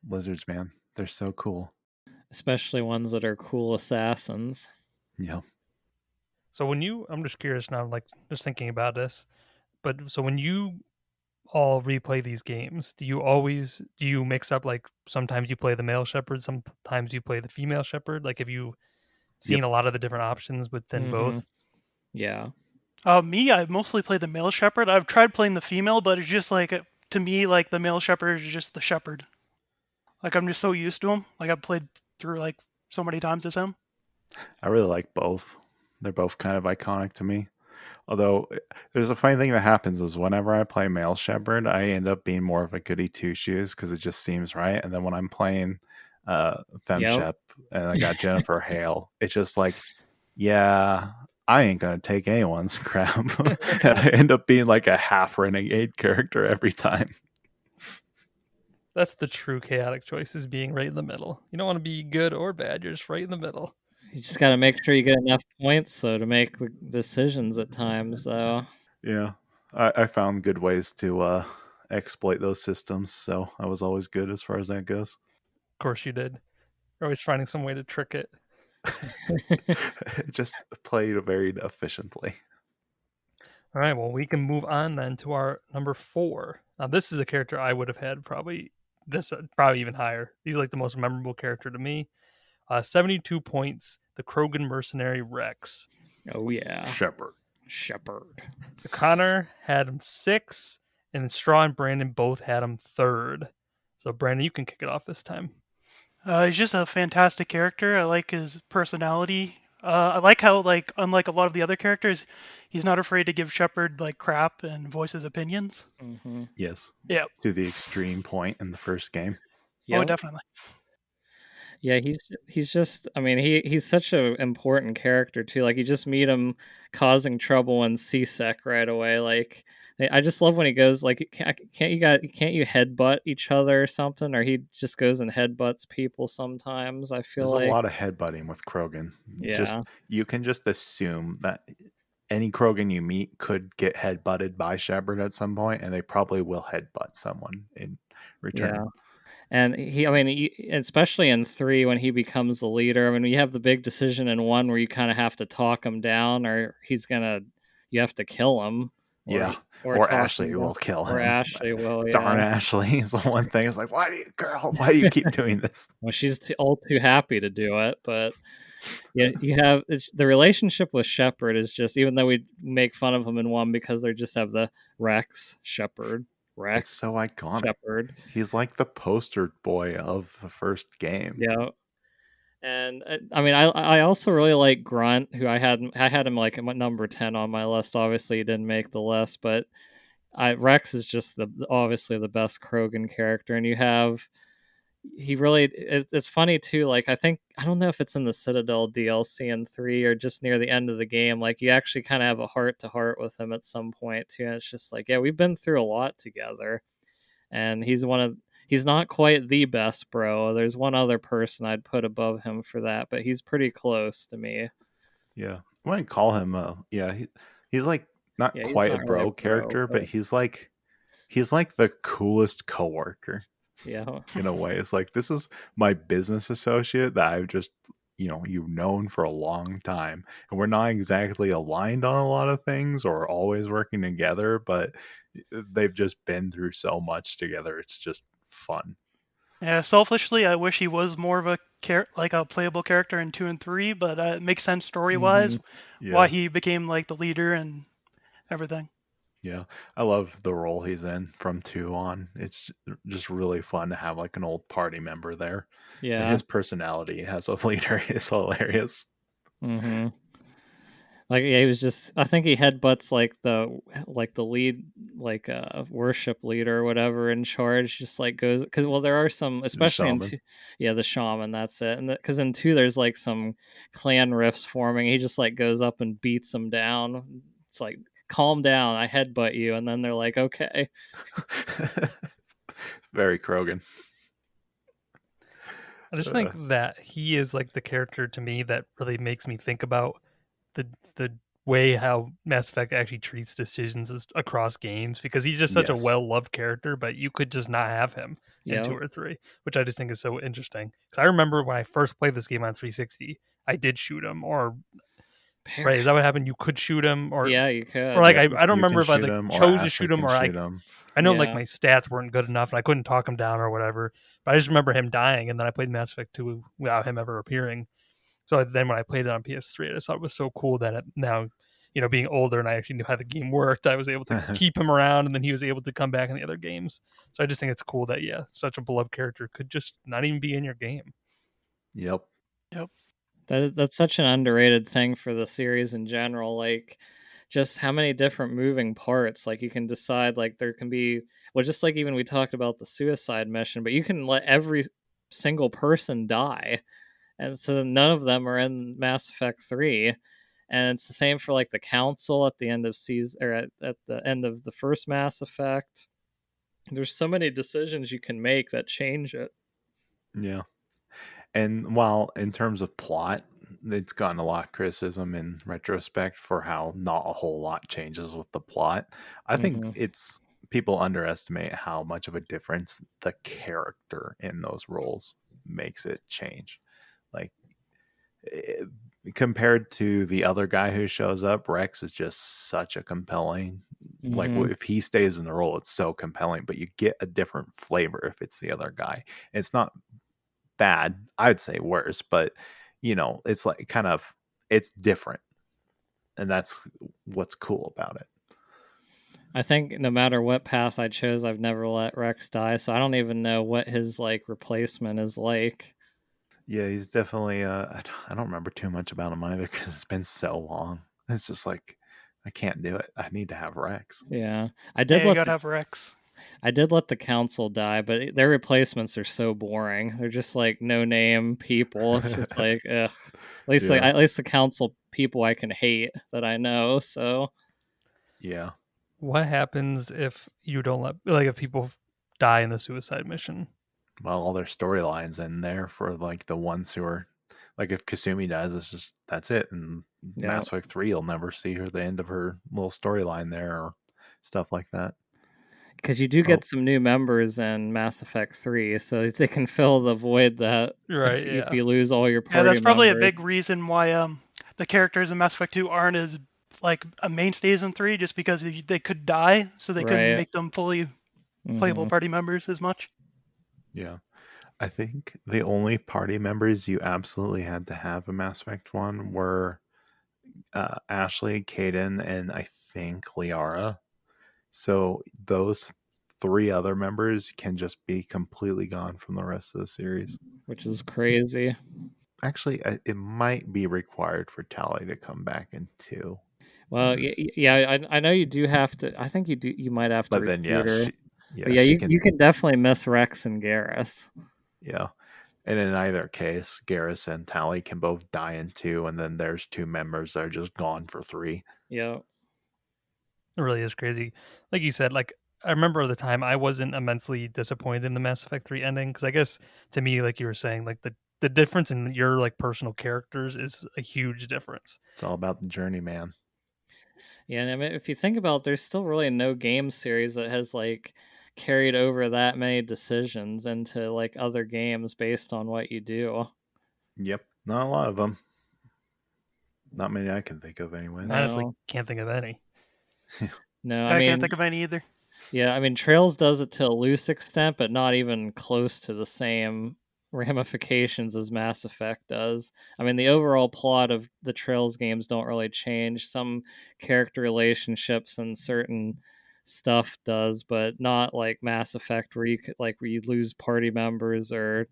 Lizards, man, they're so cool. Especially ones that are cool assassins. Yeah. So I'm just curious now, like just thinking about this, but so when you all replay these games, do you mix up like sometimes you play the male shepherd, sometimes you play the female shepherd? Like have you seen Yep. a lot of the different options within Mhm. both? Yeah. Me, I mostly play the male shepherd. I've tried playing the female, but it's just like to me, like the male shepherd is just the shepherd. Like I'm just so used to him. Like I've played through like so many times as him. I really like both. They're both kind of iconic to me. Although there's a funny thing that happens is whenever I play male shepherd, I end up being more of a goody two shoes because it just seems right. And then when I'm playing fem Yep. shep and I got Jennifer Hale, it's just like, yeah, I ain't gonna take anyone's crap. And I end up being like a half renegade character every time. That's the true chaotic choice, is being right in the middle. You don't want to be good or bad, you're just right in the middle. You just got to make sure you get enough points though to make decisions at times though. Yeah, I found good ways to exploit those systems, so I was always good as far as that goes. Of course you did. You're always finding some way to trick it. Just played very efficiently. All right, well, we can move on then to our number 4. Now, this is a character I would have had probably even higher. He's like the most memorable character to me. 72 points, the Krogan mercenary Rex. Oh yeah. Shepherd. Shepherd. So Connor had him 6, and Straw and Brandon both had him 3rd. So Brandon, you can kick it off this time. He's just a fantastic character. I like his personality. I like how, like, unlike a lot of the other characters, he's not afraid to give Shepard like crap and voice his opinions. Mm-hmm. Yes. Yeah. To the extreme point in the first game. Oh, Yep. definitely. Yeah, he's just, I mean, he's such an important character too. Like you just meet him causing trouble in CSEC right away. Like I just love when he goes like, can't you headbutt each other or something, or he just goes and headbutts people sometimes. I feel There's a like lot of headbutting with Krogan. Yeah. You can just assume that any Krogan you meet could get headbutted by Shepard at some point, and they probably will headbutt someone in return. Yeah. And I mean, especially in 3 when he becomes the leader. I mean, you have the big decision in 1 where you kind of have to talk him down, or you have to kill him. Yeah. Or Or talk Ashley him will down. kill Or him. Ashley will, Darn yeah. Ashley is the one thing. It's like, why do you keep doing this? Well, she's all too happy to do it, but yeah, the relationship with Shepard is just, even though we make fun of him in 1 because they just have the Rex, Shepard, It's so iconic. Shepard. He's like the poster boy of the first game. Yeah. And I mean, I also really like Grunt, who I had him like at number 10 on my list. Obviously, he didn't make the list, but Rex is just obviously the best Krogan character. And you have he really it's funny too. Like I don't know if it's in the Citadel DLC in 3 or just near the end of the game. Like you actually kind of have a heart to heart with him at some point too. And it's just like, yeah, we've been through a lot together, and he's not quite the best bro. There's one other person I'd put above him for that, but he's pretty close to me. Yeah, I wouldn't call him he's like not Yeah, he's quite a not really a bro bro, character, but but he's like the coolest coworker yeah. in a way. It's like, this is my business associate that I've just, you've known for a long time, and we're not exactly aligned on a lot of things or always working together, but they've just been through so much together. It's just fun. Yeah, selfishly, I wish he was more of a like a playable character in 2 and 3, but it makes sense story-wise why Yeah. he became like the leader and everything. Yeah, I love the role he's in from 2 on. It's just really fun to have like an old party member there. And Yeah. his personality as a leader is hilarious. Mm-hmm. Like yeah, he was just. I think he headbutts like the lead worship leader or whatever in charge. Just like goes because there are some The especially in shaman. two, yeah, the shaman, that's it. And because in 2 there's like some clan rifts forming. He just like goes up and beats them down. It's like, calm down, I headbutt you, and then they're like, okay. Very Krogan. I just think that he is like the character to me that really makes me think about the way how Mass Effect actually treats decisions across games, because he's just such a Yes. well-loved character, but you could just not have him in 2 Yep. or 3, which I just think is so interesting. Because I remember when I first played this game on 360, I did shoot him, or right, is that what happened? You could shoot him, Yeah, you or could. like Yep. I don't You can remember if I shoot like him, or chose to Ashley shoot him, can or shoot him. I know like Yeah. my stats weren't good enough and I couldn't talk him down or whatever. But I just remember him dying, and then I played Mass Effect 2 without him ever appearing. So then when I played it on PS3, I just thought it was so cool that now, being older and I actually knew how the game worked, I was able to keep him around, and then he was able to come back in the other games. So I just think it's cool that, yeah, such a beloved character could just not even be in your game. Yep. Yep. That's such an underrated thing for the series in general. Like, just how many different moving parts. Like, you can decide, like, there can be, well, just like even we talked about the suicide mission, but you can let every single person die. And so none of them are in Mass Effect 3. And it's the same for like the council at the end of season, or at the end of the first Mass Effect. There's so many decisions you can make that change it. Yeah. And while in terms of plot, it's gotten a lot of criticism in retrospect for how not a whole lot changes with the plot. I think Mm-hmm. it's people underestimate how much of a difference the character in those roles makes it change. Like, eh, compared to the other guy who shows up, Rex is just such a compelling. Like, Mm-hmm. if he stays in the role, it's so compelling, but you get a different flavor if it's the other guy. It's not bad. I would say worse, but it's like it's different, and that's what's cool about it. I think no matter what path I chose, I've never let Rex die, so I don't even know what his like replacement is like. Yeah, he's definitely. I don't remember too much about him either because it's been so long. It's just like, I can't do it. I need to have Rex. Yeah, Yeah, you gotta have Rex. I did let the council die, but their replacements are so boring. They're just like no name people. It's just like, ugh. Yeah. At least the council people I can hate that I know. So Yeah. What happens if you don't if people die in the suicide mission? Well, all their storylines in there for like the ones who are like, if Kasumi dies, it's just that's it. And yeah, Mass Effect 3, you'll never see her the end of her little storyline there or stuff like that. because you do Oh, get some new members in Mass Effect 3, so they can fill the void that Right, if yeah. you lose all your party Yeah, that's probably a members. big reason why the characters in Mass Effect 2 aren't as like a mainstays in 3, just because they could die, so they couldn't Right. make them fully playable Mm-hmm. party members as much. yeah. I think the only party members you absolutely had to have in Mass Effect 1 were Ashley, Kaden, and I think Liara. So those 3 other members can just be completely gone from the rest of the series. Which is crazy. Actually, it might be required for Tally to come back in 2. Well, yeah, I know you do have to. I think you do. You might have to But then, recruit her. But yeah, she you can definitely miss Rex and Garrus. Yeah. And in either case, Garrus and Tally can both die in 2, and then there's 2 members that are just gone for 3. Yeah. It really is crazy. Like you said, like I remember at the time I wasn't immensely disappointed in the Mass Effect 3 ending because I guess to me, like you were saying, like the difference in your like personal characters is a huge difference. It's all about the journey, man. Yeah, and I mean, if you think about it, there's still really no game series that has like carried over that many decisions into like other games based on what you do. Yep. Not a lot of them. Not many I can think of, anyways. I honestly No. can't think of any. No, I I can't mean, think of any either. yeah, I mean, Trails does it to a loose extent, but not even close to the same ramifications as Mass Effect does. I mean, the overall plot of the Trails games don't really change. Some character relationships and certain stuff does, but not like Mass Effect where you could like where you lose party members or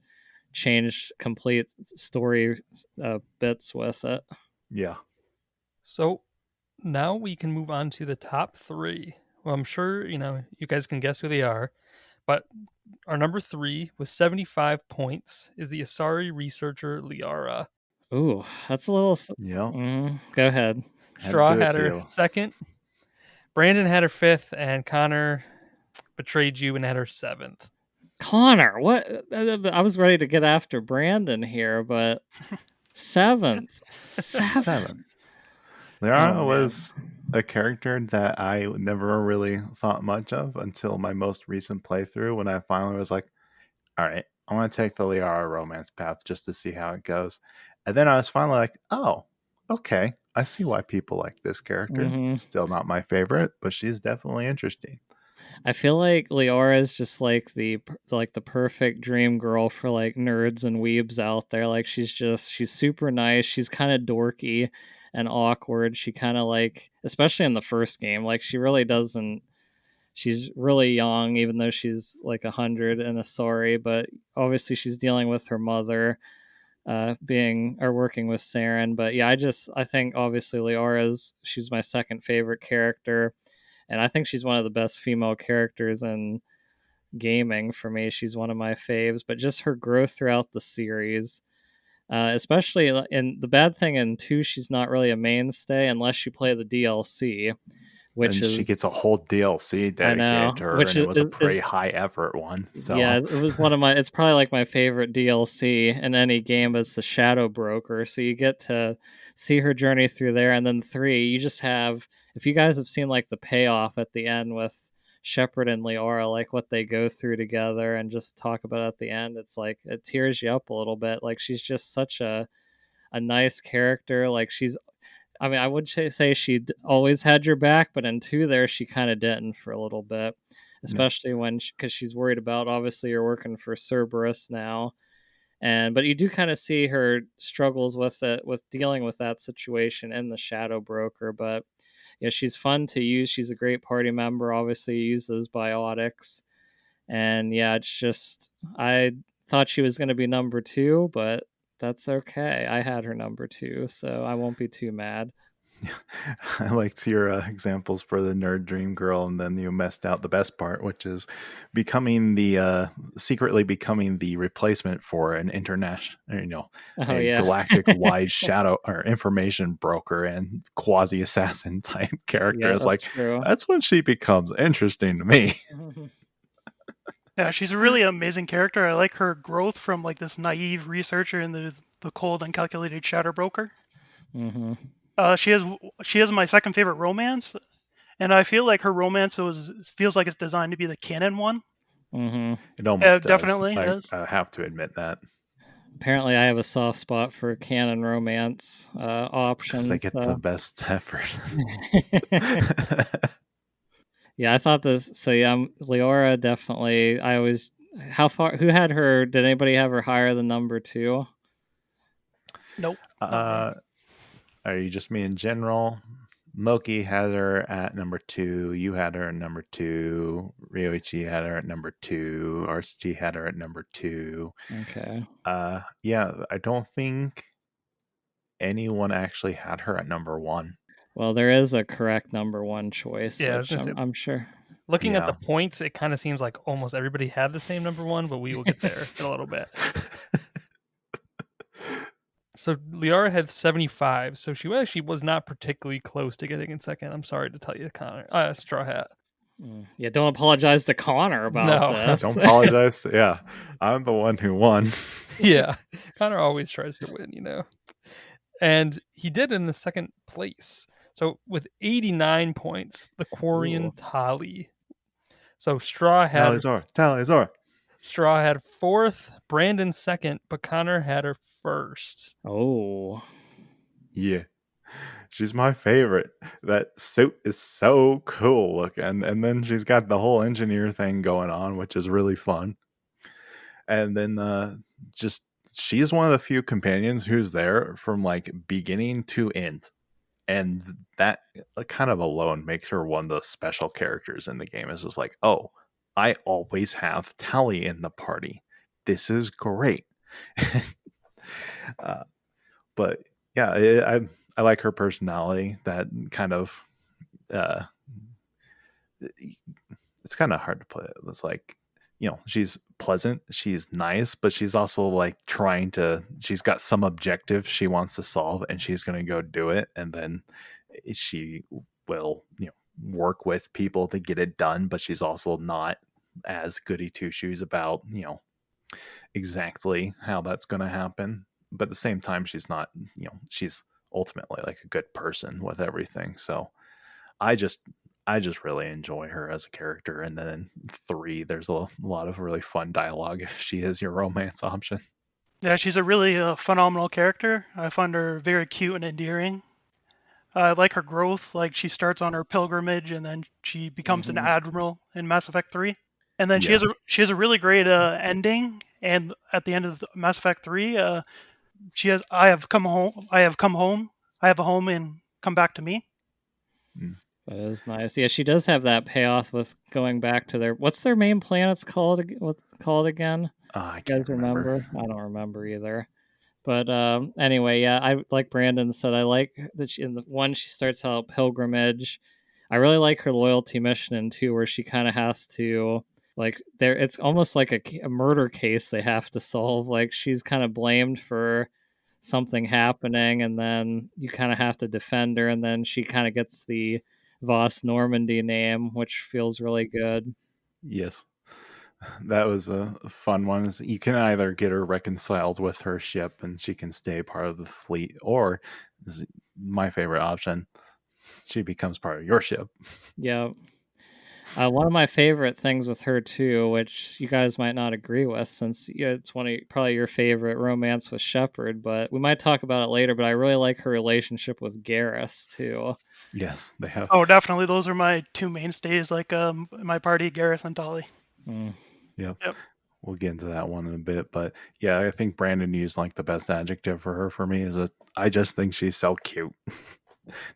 change complete story bits with it. Yeah. So now we can move on to the top 3. Well, I'm sure you guys can guess who they are, but our number 3 with 75 points is the Asari researcher Liara. Ooh, that's a little. Yep. Go ahead. Had to Straw do it had her too. 2nd, Brandon had her 5th, and Connor betrayed you and had her 7th. Connor, what? I was ready to get after Brandon here, but 7th. 7th. Liara Oh, man. was a character that I never really thought much of until my most recent playthrough when I finally was like, all right, I want to take the Liara romance path just to see how it goes. And then I was finally like, oh, okay. I see why people like this character. Hmm. Still not my favorite, but she's definitely interesting. I feel like Liara is just like the perfect dream girl for like nerds and weebs out there. Like she's super nice. She's kind of dorky and awkward. She kind of like, especially in the first game, like she really doesn't. She's really young, even though she's like 100 and a sorry. But obviously, she's dealing with her mother, being or working with Saren. But yeah, I think obviously she's my second favorite character, and I think she's one of the best female characters in gaming for me. She's one of my faves, but just her growth throughout the series. Especially in the bad thing in 2, she's not really a mainstay unless you play the DLC, which And she is gets a whole DLC I dedicated know, to her, which and it was a pretty is high effort one. yeah, So, it was one of my. It's probably like my favorite DLC in any game. But it's the Shadow Broker, so you get to see her journey through there, and then 3, you just have. If you guys have seen like the payoff at the end with Shepard and Liara, like what they go through together, and just talk about it at the end, it's like it tears you up a little bit. Like she's just such a nice character. Like she's I mean, I would say she always had your back, but in 2 there, she kind of didn't for a little bit, yeah. especially when because she's worried about obviously you're working for Cerberus now, and but you do kind of see her struggles with it with dealing with that situation in the Shadow Broker. But yeah, she's fun to use. She's a great party member. Obviously, you use those biotics, and yeah, it's just I thought she was going to be number 2, but that's okay. I had her number 2, so I won't be too mad. I liked your examples for the nerd dream girl, and then you messed out the best part, which is becoming the secretly becoming the replacement for an international, Oh a yeah. galactic wide shadow or information broker and quasi assassin type character. Yeah, It's that's like true. that's when she becomes interesting to me. Yeah, she's a really amazing character. I like her growth from like this naive researcher in the cold and calculated shadow broker. Hmm. She has my second favorite romance, and I feel like her romance feels like it's designed to be the canon one. Hmm. It almost does. Definitely is. I have to admit that. Apparently, I have a soft spot for canon romance Because they options. get the best effort. Yeah, I thought this. So yeah, Leora definitely. I always. How far? Who had her? Did anybody have her higher than number 2? Nope. Not me. Are you just me in general? Moki had her at number 2. You had her at number 2. Ryoichi had her at number 2. RCT had her at number 2. Okay. Yeah, I don't think anyone actually had her at number 1. Well, there is a correct number 1 choice, Yeah, I was which gonna say I'm sure. Looking at Yeah. the points, it kind of seems like almost everybody had the same number one, but we will get there in a little bit. So Liara had 75, so she actually was not particularly close to getting in second. I'm sorry to tell you, Connor. Straw Hat. Yeah, don't apologize to Connor about No. this. Don't apologize. Yeah, I'm the one who won. Yeah, Connor always tries to win, and he did in the second place. So with 89 points, the Quarian Tali. So Straw had fourth, Brandon second, but Connor had her first. Oh. Yeah. She's my favorite. That suit is so cool looking. And then she's got the whole engineer thing going on, which is really fun. And then just she's one of the few companions who's there from like beginning to end. And that kind of alone makes her one of the special characters in the game. It's just like, oh, I always have Tally in the party. This is great. But yeah, I like her personality. That kind of it's kind of hard to put it. It's like, she's pleasant, she's nice, but she's also like she's got some objective she wants to solve, and she's going to go do it, and then she will work with people to get it done, but she's also not as goody two shoes about exactly how that's going to happen. But at the same time, she's not, she's ultimately like a good person with everything. So I just really enjoy her as a character. And then in 3, there's a lot of really fun dialogue if she is your romance option. Yeah, she's a really phenomenal character. I find her very cute and endearing. I like her growth. Like, she starts on her pilgrimage and then she becomes an admiral in Mass Effect 3. And then she has a really great ending. And at the end of Mass Effect 3, she has I have come home. I have a home and come back to me. That is nice. Yeah, she does have that payoff with going back to what's their main planet's called? What's it called again? I You guys can't remember. I don't remember either. But anyway, yeah, I like Brandon said. I like that in the one she starts out pilgrimage. I really like her loyalty mission in 2, where she kind of has to it's almost like a murder case they have to solve. Like, she's kind of blamed for something happening, and then you kind of have to defend her, and then she kind of gets the Voss Normandy name, which feels really good. Yes. That was a fun one. You can either get her reconciled with her ship and she can stay part of the fleet, or this is my favorite option, she becomes part of your ship. Yeah. One of my favorite things with her too, which you guys might not agree with, since it's probably your favorite romance with Shepard, but we might talk about it later. But I really like her relationship with Garrus too. Yes, they have. Oh, definitely. Those are my two mainstays, like my party, Garrus and Tali. Yep. We'll get into that one in a bit, but yeah, I think Brandon used like the best adjective for her for me is I just think she's so cute.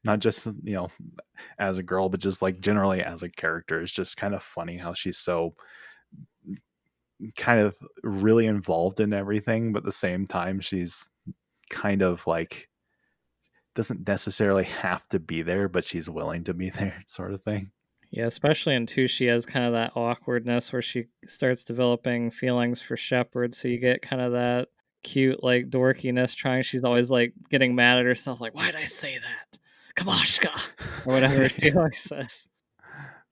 Not just as a girl, but just like generally as a character. It's just kind of funny how she's so kind of really involved in everything, but at the same time she's kind of like doesn't necessarily have to be there, but she's willing to be there, sort of thing. Yeah, especially in 2, she has kind of that awkwardness where she starts developing feelings for Shepard. So you get kind of that cute, like, dorkiness she's always like getting mad at herself, like, why did I say that? Kamashka! Or whatever she always says.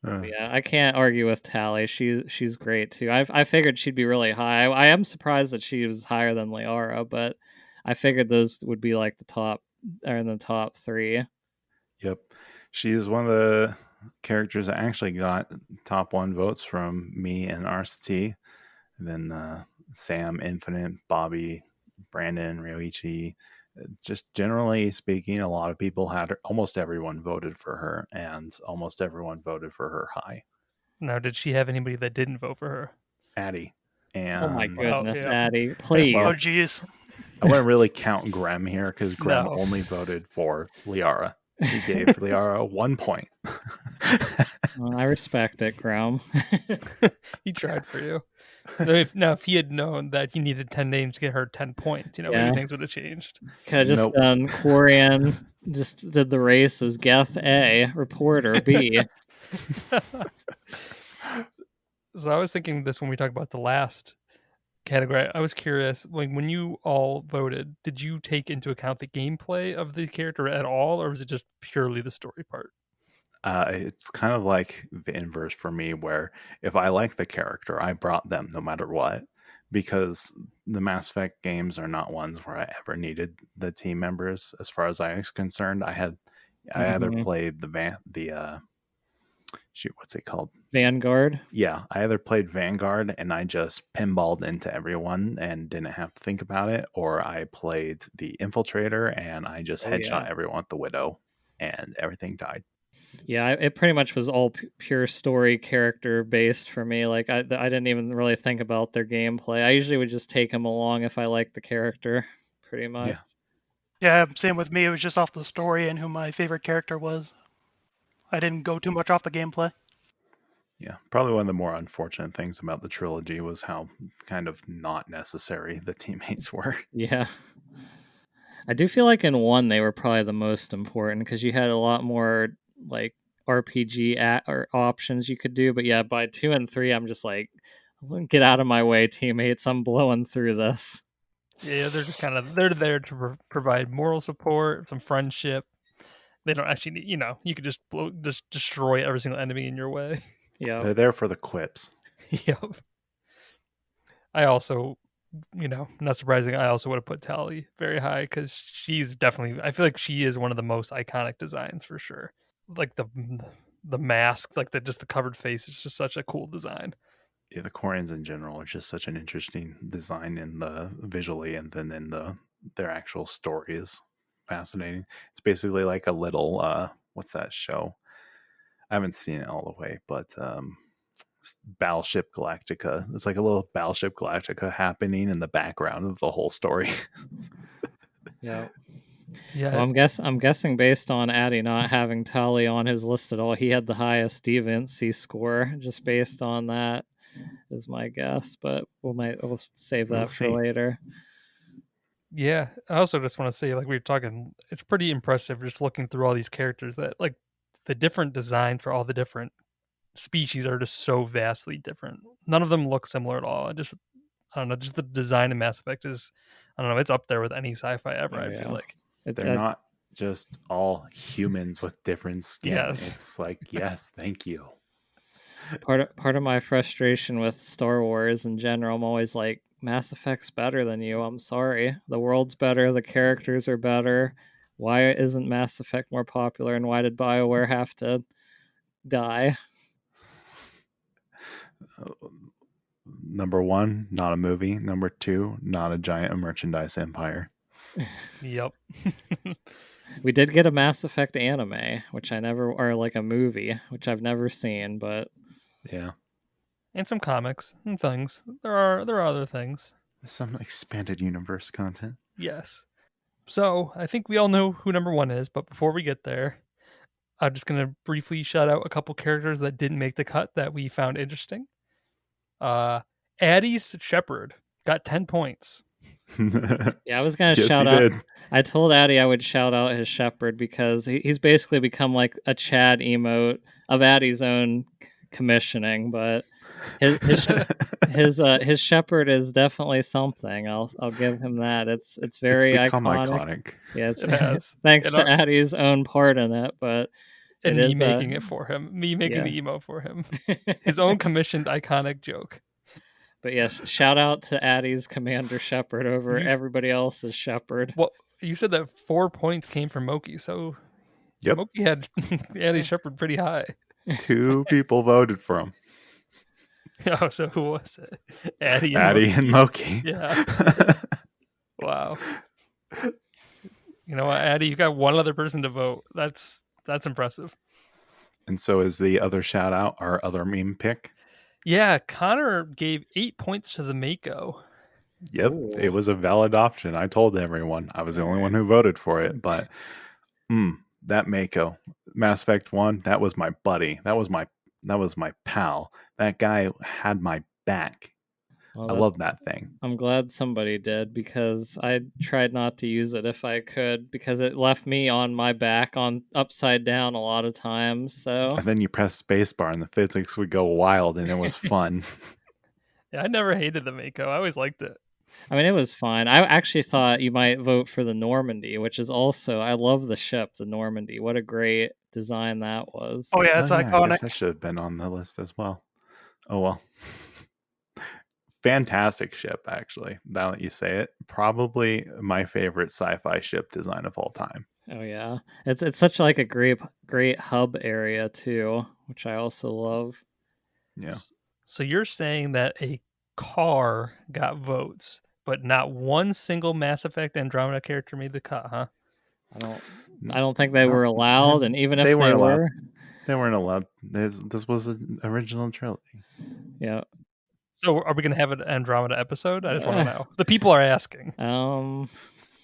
Yeah, I can't argue with Tali. She's great too. I figured she'd be really high. I am surprised that she was higher than Liara, but I figured those would be like in the top 3. Yep. She is one of the characters that actually got top 1 votes from me and RCT. And then Sam, Infinite, Bobby, Brandon, Ryoichi. Just generally speaking, a lot of people had her. Almost everyone voted for her, and almost everyone voted for her high. Now, did she have anybody that didn't vote for her? Addie. And oh my goodness, Addie, please. Oh, geez. I wouldn't really count Grem here because Grem only voted for Liara. He gave Liara 1 point. I respect it, Grem. He tried for you. If he had known that he needed 10 names to get her 10 points, maybe things would have changed. Could have just done Quarian, just did the race as Geth A, reporter B. So I was thinking this when we talked about the last category. I was curious, like when you all voted, did you take into account the gameplay of the character at all, or was it just purely the story part? It's kind of like the inverse for me, where if I like the character, I brought them no matter what. Because the Mass Effect games are not ones where I ever needed the team members. As far as I was concerned, I either Mhm. played shoot, what's it called? Vanguard. Yeah, I either played Vanguard and I just pinballed into everyone and didn't have to think about it, or I played the Infiltrator and I just Oh yeah. headshot everyone with the Widow and everything died. Yeah, it pretty much was all pure story character based for me. Like I didn't even really think about their gameplay. I usually would just take them along if I liked the character, pretty much. Yeah. Yeah, same with me. It was just off the story and who my favorite character was. I didn't go too much off the gameplay. Yeah, probably one of the more unfortunate things about the trilogy was how kind of not necessary the teammates were. Yeah. I do feel like in one they were probably the most important because you had a lot more like RPG or options you could do. But yeah, by 2 and 3, I'm just like, get out of my way, teammates. I'm blowing through this. Yeah, they're just kind of they're there to provide moral support, some friendship. They don't actually need, you could just destroy every single enemy in your way. Yeah. They're there for the quips. Yep. I also, not surprising, I also would have put Tally very high because she's definitely. I feel like she is one of the most iconic designs for sure. Like the mask, like just the covered face is just such a cool design. Yeah, the Quarians in general are just such an interesting design in the visually, and then in their actual story is fascinating. It's basically like a little what's that show? I haven't seen it all the way, but Battleship Galactica. It's like a little Battleship Galactica happening in the background of the whole story. Yeah. Yeah, Well, I'm guessing based on Addy not having Tali on his list at all, he had the highest deviancy score. Just based on that is my guess, but we'll save We'll that for see. later. yeah. I also just want to say, like we were talking, it's pretty impressive just looking through all these characters that like the different design for all the different species are just so vastly different. None of them look similar at all. I don't know, just the design in Mass Effect is, I don't know, it's up there with any sci-fi ever. Oh I feel yeah, like. it's They're not just all humans with different skin. Yes. It's like, yes, thank you. part of my frustration with Star Wars in general. I'm always like, Mass Effect's better than you. I'm sorry, the world's better, the characters are better. Why isn't Mass Effect more popular, and why did BioWare have to die? Number one, not a movie. Number two, not a giant merchandise empire. Yep. We did get a Mass Effect anime, which I never, or like a movie, which I've never seen, but Yeah. And some comics and things. There are other things. Some expanded universe content. Yes. So I think we all know who number one is, but before we get there, I'm just gonna briefly shout out a couple characters that didn't make the cut that we found interesting. Uh Addie's Shepherd got 10 points. yeah, I was gonna Yes, shout he out. did. I told Addy I would shout out his Shepherd because he's basically become like a Chad emote of Addy's own commissioning, but his his Shepherd is definitely something. I'll give him that. It's It's very become iconic. iconic. Yeah, it's It has. thanks And, to Addy's own part in it, but it and me is making it for him. Me making yeah. the emo for him. His own commissioned iconic joke. But yes, shout out to Addy's Commander Shepherd over You, everybody else's Shepherd. well, you said that 4 points came from Moki, so Yep. Moki had Addie's Shepherd pretty high. 2 people voted for him. Oh, so who was it? Addie and Addie Moki. and Loki. Yeah. Wow. You know what, Addie? You got one other person to vote. That's impressive. And so is the other shout out our other meme pick. Yeah, Connor gave 8 points to the Mako. Yep, it was a valid option. I told everyone. I was the only one who voted for it, but that Mako, Mass Effect 1, that was my buddy. That was my pal. That guy had my back. Well, I love that thing. I'm glad somebody did, because I tried not to use it if I could, because it left me on my back on upside down a lot of times. So And then you press spacebar and the physics would go wild and it was fun. Yeah, I never hated the Mako. I always liked it. I mean, it was fine. I actually thought you might vote for the Normandy, which is also, I love the ship, the Normandy. What a great design that was. Oh yeah, Oh it's yeah, I guess iconic. that should have been on the list as well. Oh well. Fantastic ship, actually. Now that you say it, probably my favorite sci-fi ship design of all time. Oh yeah, it's such like a great hub area too, which I also love. Yeah. So you're saying that a car got votes, but not one single Mass Effect Andromeda character made the cut, huh? I don't think they No, were allowed, and even they if they weren't allowed. were, They weren't allowed. This was an original trilogy. yeah. So are we going to have an Andromeda episode? I just want to know. The people are asking.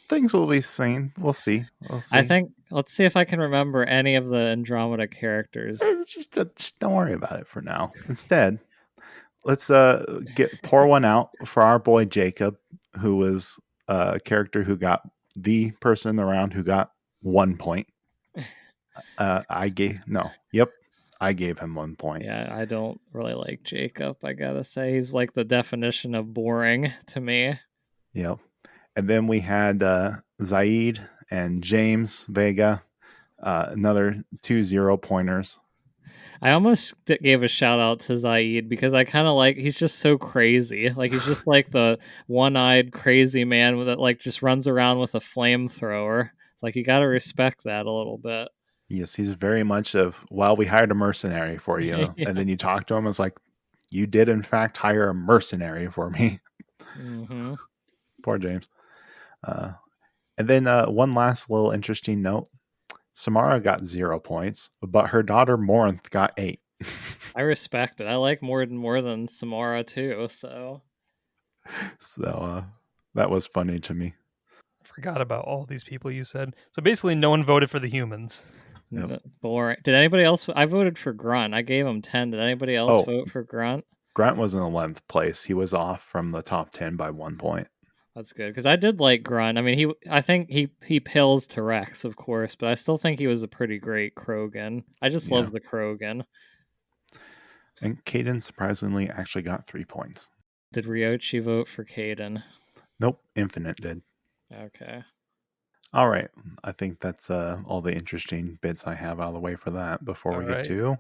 Things will be seen. We'll see. I think let's see if I can remember any of the Andromeda characters. Just don't worry about it for now. Instead, let's pour one out for our boy Jacob, who was a character who got the person in the round who got 1 point. I gave him 1 point. Yeah, I don't really like Jacob. I gotta say, he's like the definition of boring to me. Yep. And then we had Zaid and James Vega, another 2 0-pointers. I almost gave a shout out to Zaid because I kind of like, he's just so crazy. Like he's just like the one-eyed crazy man that like just runs around with a flamethrower. Like you got to respect that a little bit. Yes, he's very much of, well, we hired a mercenary for you. Yeah. And then you talk to him, it's like, you did in fact hire a mercenary for me. Mm-hmm. Poor James. And then one last little interesting note. Samara got 0 points, but her daughter Morinth got 8. I respect it. I like more than Samara too. So That was funny to me. I forgot about all these people you said. So basically, no one voted for the humans. Yep. Boring. Did anybody else? I voted for Grunt. I gave him 10. Did anybody else vote for Grunt? Grant was in 11th place. He was off from the top 10 by 1 point. That's good because I did like Grunt. I mean, I think he pills to Rex, of course, but I still think he was a pretty great Krogan. I just love the Krogan. And Caden surprisingly actually got 3 points. Did Ryochi vote for Caden? Nope, Infinite did. Okay. All right. I think that's all the interesting bits I have out of the way for that before we get to.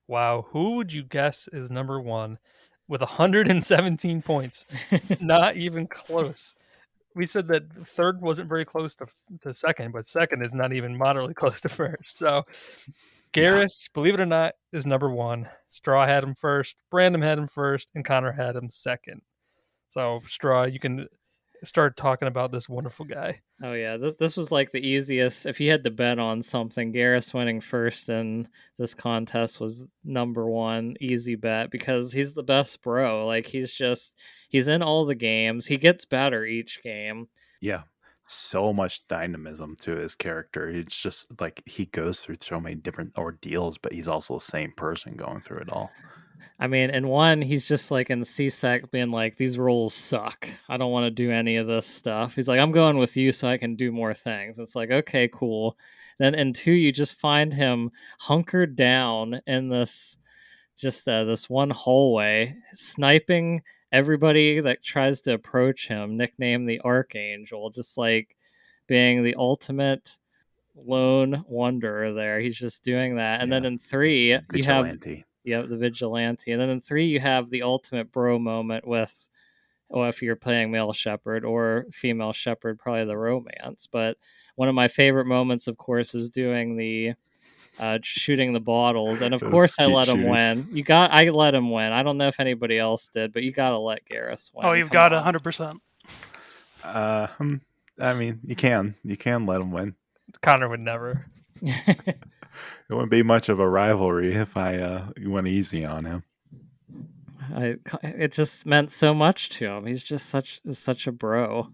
Wow, who would you guess is number one with 117 points? Not even close. We said that third wasn't very close to second, but second is not even moderately close to first. So Garrus, believe it or not, is number one. Straw had him first, Brandon had him first, and Connor had him second. So Straw, you can start talking about this wonderful guy. Oh yeah, this was like the easiest. If you had to bet on something, Garrus winning first in this contest was number one, easy bet, because he's the best bro. Like he's in all the games. He gets better each game. Yeah. So much dynamism to his character. It's just like he goes through so many different ordeals, but he's also the same person going through it all. I mean, in one, he's just like in the CSEC being like, these roles suck. I don't want to do any of this stuff. He's like, I'm going with you so I can do more things. It's like, okay, cool. Then in two, you just find him hunkered down in this one hallway, sniping everybody that tries to approach him, nicknamed the Archangel, just like being the ultimate lone wanderer there. He's just doing that. And then in three, Vigilante. you have the vigilante. And then in three, you have the ultimate bro moment with, well, if you're playing male shepherd, or female shepherd, probably the romance. But one of my favorite moments, of course, is doing the shooting the bottles. And of course, I let him win. I let him win. I don't know if anybody else did, but you got to let Garrus win. Oh, you've got 100%. I mean, you can let him win. Connor would never. It wouldn't be much of a rivalry if I went easy on him. It just meant so much to him. He's just such a bro.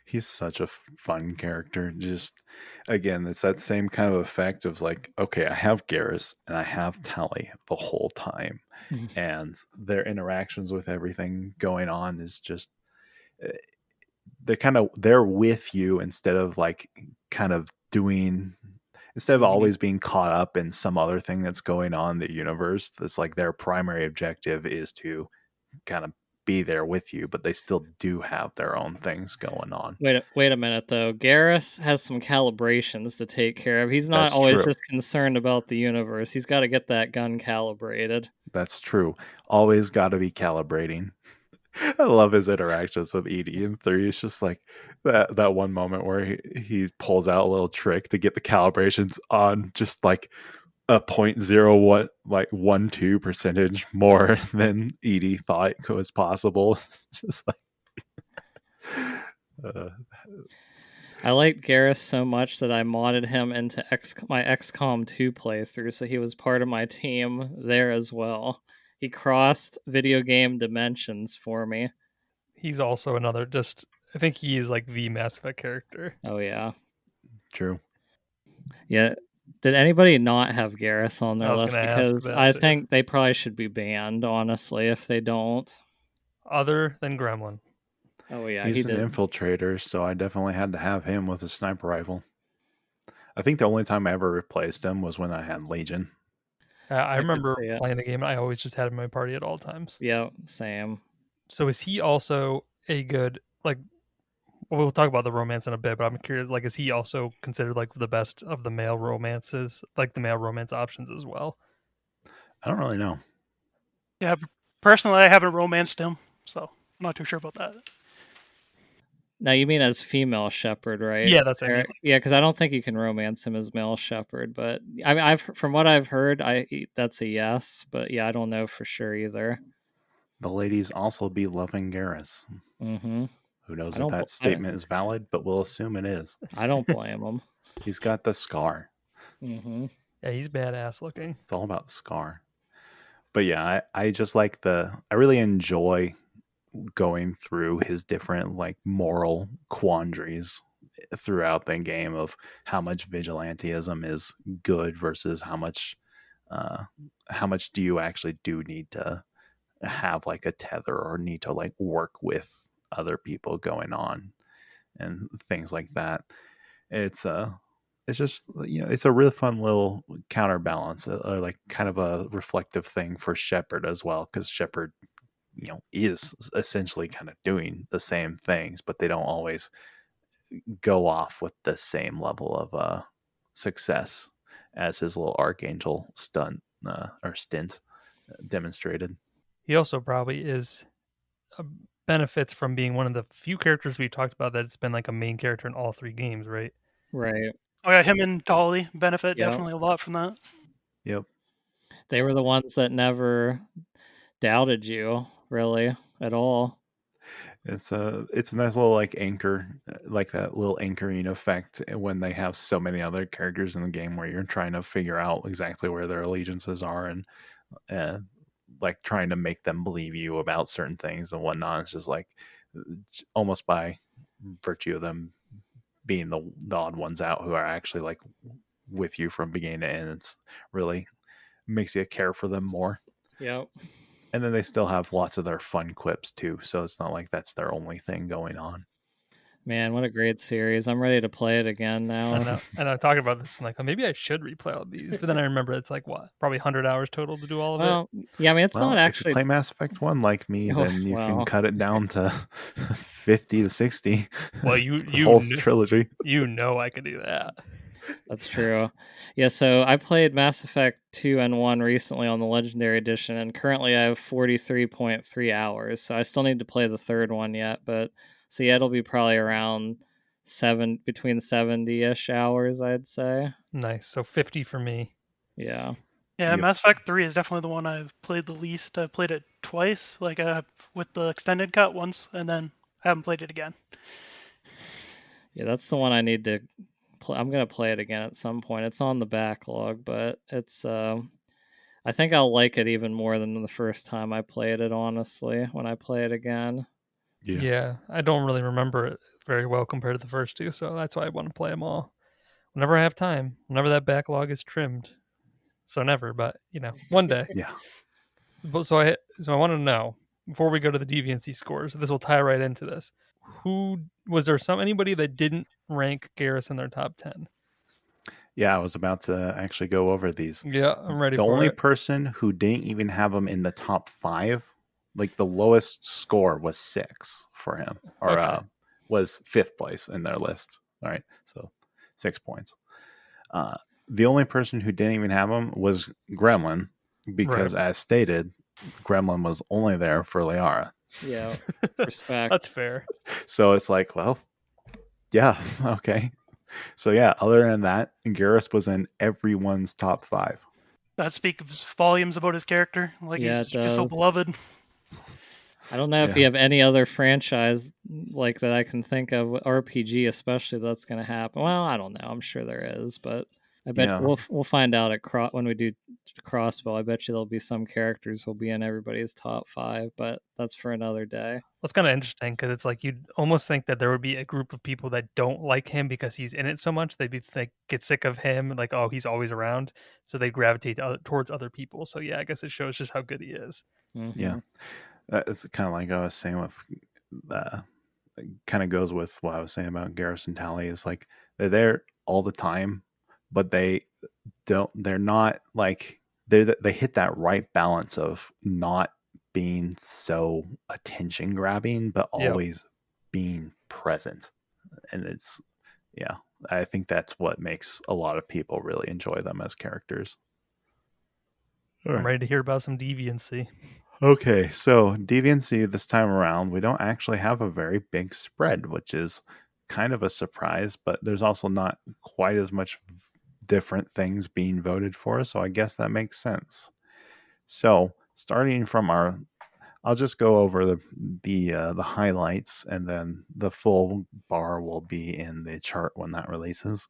He's such a fun character. Just again, it's that same kind of effect of like, okay, I have Garrus and I have Tally the whole time, and their interactions with everything going on is just eh, they're with you instead of like kind of doing instead of Mhm. always being caught up in some other thing that's going on in the universe. That's like their primary objective is to kind of be there with you, but they still do have their own things going on. Wait a minute though. Garrus has some calibrations to take care of. He's not That's always true. just concerned about the universe. He's got to get that gun calibrated. That's true. Always got to be calibrating. I love his interactions with Edie in 3. It's just like that one moment where he pulls out a little trick to get the calibrations on just like a 0.01 like 1 2 percentage more than Edie thought was possible. It's just like uh, I liked Garrus so much that I modded him into my XCOM 2 playthrough, so he was part of my team there as well. He crossed video game dimensions for me. He's also another just. I think he is like the Mass Effect character. Oh yeah, true. yeah. Did anybody not have Garrus on I their was list? gonna ask Because that I too. think they probably should be banned. Honestly, if they don't. Other than Gremlin, Oh yeah, he He's an did. infiltrator, so I definitely had to have him with a sniper rifle. I think the only time I ever replaced him was when I had Legion. I I could remember see it. playing the game. I always just had him in my party at all times. Yeah, same. So is he also a good like? Well, we'll talk about the romance in a bit, but I'm curious. Like, is he also considered like the best of the male romances, like the male romance options as well? I don't really know. Yeah, personally, I haven't romanced him, so I'm not too sure about that. Now you mean as female shepherd, right? Yeah, that's what I mean. Eric? Yeah, because I don't think you can romance him as male shepherd, but I mean, I've from what I've heard, that's a yes. But yeah, I don't know for sure either. The ladies also be loving Garrus. Mm-hmm. Who knows I if don't. that statement is valid, but we'll assume it is. I don't blame him. He's got the scar. Mm-hmm. Yeah, he's badass looking. It's all about the scar. But yeah, I just like I really enjoy going through his different like moral quandaries throughout the game of how much vigilantism is good versus uh how much do you actually do need to have like a tether or need to like work with other people going on and things like that. It's it's just it's a really fun little counterbalance, like kind of a reflective thing for Shepard as well, because Shepard is essentially kind of doing the same things, but they don't always go off with the same level of success as his little archangel stunt or stint demonstrated. He also probably is benefits from being one of the few characters we talked about that's been like a main character in all 3 games, right? Right. Oh yeah, him and Dolly benefit Yep. definitely a lot from that. Yep. They were the ones that never doubted you really at all. It's a nice little like anchor, like that little anchoring effect when they have so many other characters in the game where you're trying to figure out exactly where their allegiances are and uh, like trying to make them believe you about certain things and whatnot. It's just like almost by virtue of them being the odd ones out who are actually like with you from beginning to end. It's really makes you care for them more. Yep. And then they still have lots of their fun quips too, so it's not like that's their only thing going on. Man, what a great series. I'm ready to play it again I now. know. And I'm talking about this. I'm like, oh, maybe I should replay all these. But then I remember it's like what, probably 100 hours total to do all of it. Well, yeah, I mean, it's not Well, if you actually. play Mass Effect 1 like me, Oh, then you can well, cut it down to 50 to 60. Well, the whole trilogy. I could do that. that's true. Yeah, so I played Mass Effect 2 and 1 recently on the Legendary Edition, and currently I have 43.3 hours. So I still need to play the third one yet, but so yeah, it'll be probably around between 70-ish hours, I'd say. Nice. So 50 for me. Yeah. Yeah, Yep. Mass Effect 3 is definitely the one I've played the least. I played it twice, like with the extended cut once, and then I haven't played it again. Yeah, that's the one I need to play. I'm gonna play it again at some point. It's on the backlog, but it's I think I'll like it even more than the first time I played it, honestly, when I play it again. Yeah, I don't really remember it very well compared to the first two, so that's why I want to play them all whenever I have time, whenever that backlog is trimmed. So never, but one day. Yeah. So I want to know before we go to the deviancy scores. This will tie right into this. Who was there? Anybody that didn't rank Garrus in their top 10? Yeah, I was about to actually go over these. Yeah, I'm ready The for only it. person who didn't even have him in the top 5, like the lowest score was 6 for him, or Okay. was 5th place in their list. All right, so 6 points. The only person who didn't even have him was Gremlin, because Right. as stated, Gremlin was only there for Liara. Yeah, respect. That's fair. So it's like, well, yeah, okay. So yeah, other than that, Garrus was in everyone's top 5. That speaks volumes about his character. Like, Yeah, he's it just so does. beloved. I don't know if Yeah. you have any other franchise like that I can think of, RPG especially, that's going to happen. Well, I don't know. I'm sure there is, but I bet Yeah. we'll find out at when we do Crossbow. I bet you there'll be some characters who'll be in everybody's top 5, but that's for another day. That's kind of interesting because it's like you'd almost think that there would be a group of people that don't like him because he's in it so much. They'd be get sick of him, like, oh, he's always around, so they gravitate towards other people. So yeah, I guess it shows just how good he is. Mm-hmm. Yeah. It's kind of like I was saying with, kind of goes with what I was saying about Garrison Tally, is like they're there all the time, but they're not like, they hit that right balance of not being so attention grabbing, but Yep. always being present. And it's, yeah, I think that's what makes a lot of people really enjoy them as characters. I'm ready to hear about some deviancy. Okay, so deviancy this time around, we don't actually have a very big spread, which is kind of a surprise, but there's also not quite as much different things being voted for, so I guess that makes sense. So, starting from I'll just go over the highlights, and then the full bar will be in the chart when that releases.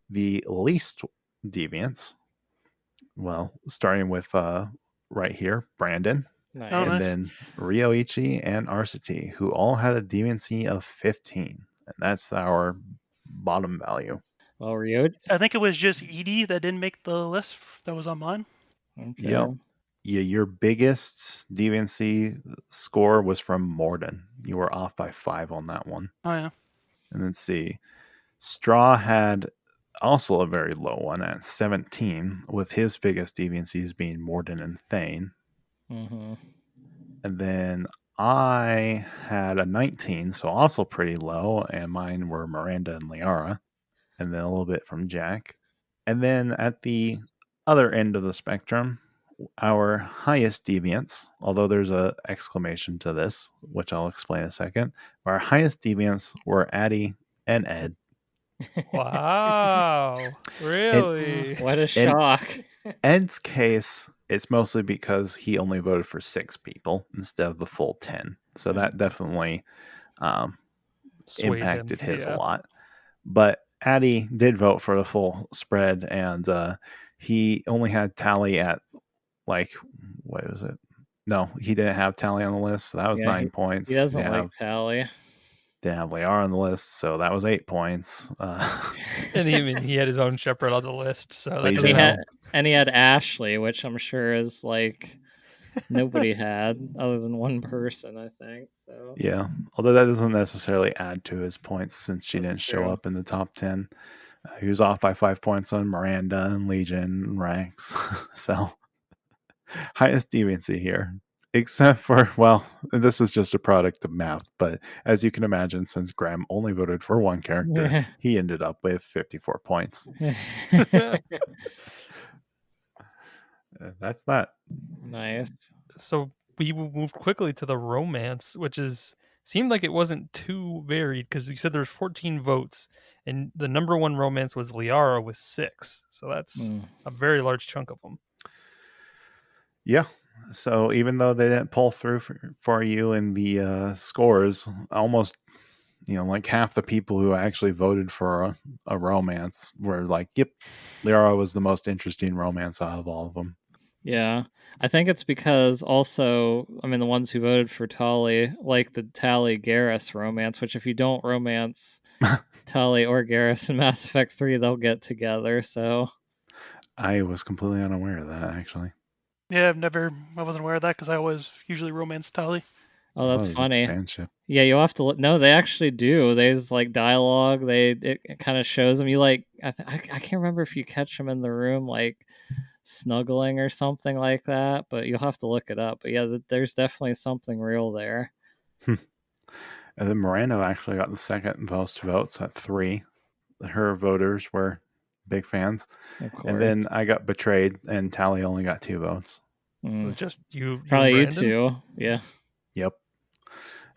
The least deviants, well, starting with right here, Brandon. Nice. Oh, And nice. then Ryoichi and Arcity, who all had a deviancy of 15. And that's our bottom value. Well, Rio. I think it was just Edie that didn't make the list that was on mine. Okay. Yep. Yeah, your biggest deviancy score was from Morden. You were off by 5 on that one. Oh, yeah. And then see, Straw had also a very low one at 17, with his biggest deviancies being Morden and Thane. Mm-hmm. And then I had a 19, so also pretty low, and mine were Miranda and Liara, and then a little bit from Jack. And then at the other end of the spectrum, our highest deviants, although there's a exclamation to this, which I'll explain in a second, our highest deviants were Addie and Ed. Wow, really? What a shock. Ed's case, it's mostly because he only voted for 6 people instead of the full 10. So that definitely Swayed impacted him. his Yeah. a lot. But Addy did vote for the full spread, and he only had Tally at, like, what was it? No, he didn't have Tally on the list, so that was 9 points. He doesn't like Tally. Didn't have Liara on the list, so that was 8 points. And even he had his own Shepherd on the list, so that But doesn't you help. And he had Ashley, which I'm sure is like nobody had other than one person, I think. So yeah, although that doesn't necessarily add to his points since she That's didn't show true. up in the top 10. He was off by 5 points on Miranda and Legion and Rex. So, highest deviancy here. Except for, well, this is just a product of math, but as you can imagine, since Graham only voted for one character, he ended up with 54 points. That's that. Nice. So we moved quickly to the romance, which seemed like it wasn't too varied because you said there's 14 votes, and the number one romance was Liara with 6. So that's a very large chunk of them. Yeah. So even though they didn't pull through for you in the scores, almost, like half the people who actually voted for a romance were like, yep, Liara was the most interesting romance out of all of them. Yeah. I think it's because also, I mean, the ones who voted for Tali like the Tali Garrus romance, which if you don't romance Tali or Garrus in Mass Effect 3, they'll get together. So, I was completely unaware of that, actually. Yeah, I wasn't aware of that because I always usually romance Tali. oh, I thought that's it was just a funny. fanship. Yeah, you'll have to no, they actually do. There's like dialogue. It kind of shows them. You like, I can't remember if you catch them in the room, like snuggling or something like that, but you'll have to look it up. But yeah, there's definitely something real there. And then Miranda actually got the second most votes at 3. Her voters were big fans. Of course. And then I got betrayed, and Tally only got 2 votes. So it's just you and Probably you Brandon? two. Yeah. Yep.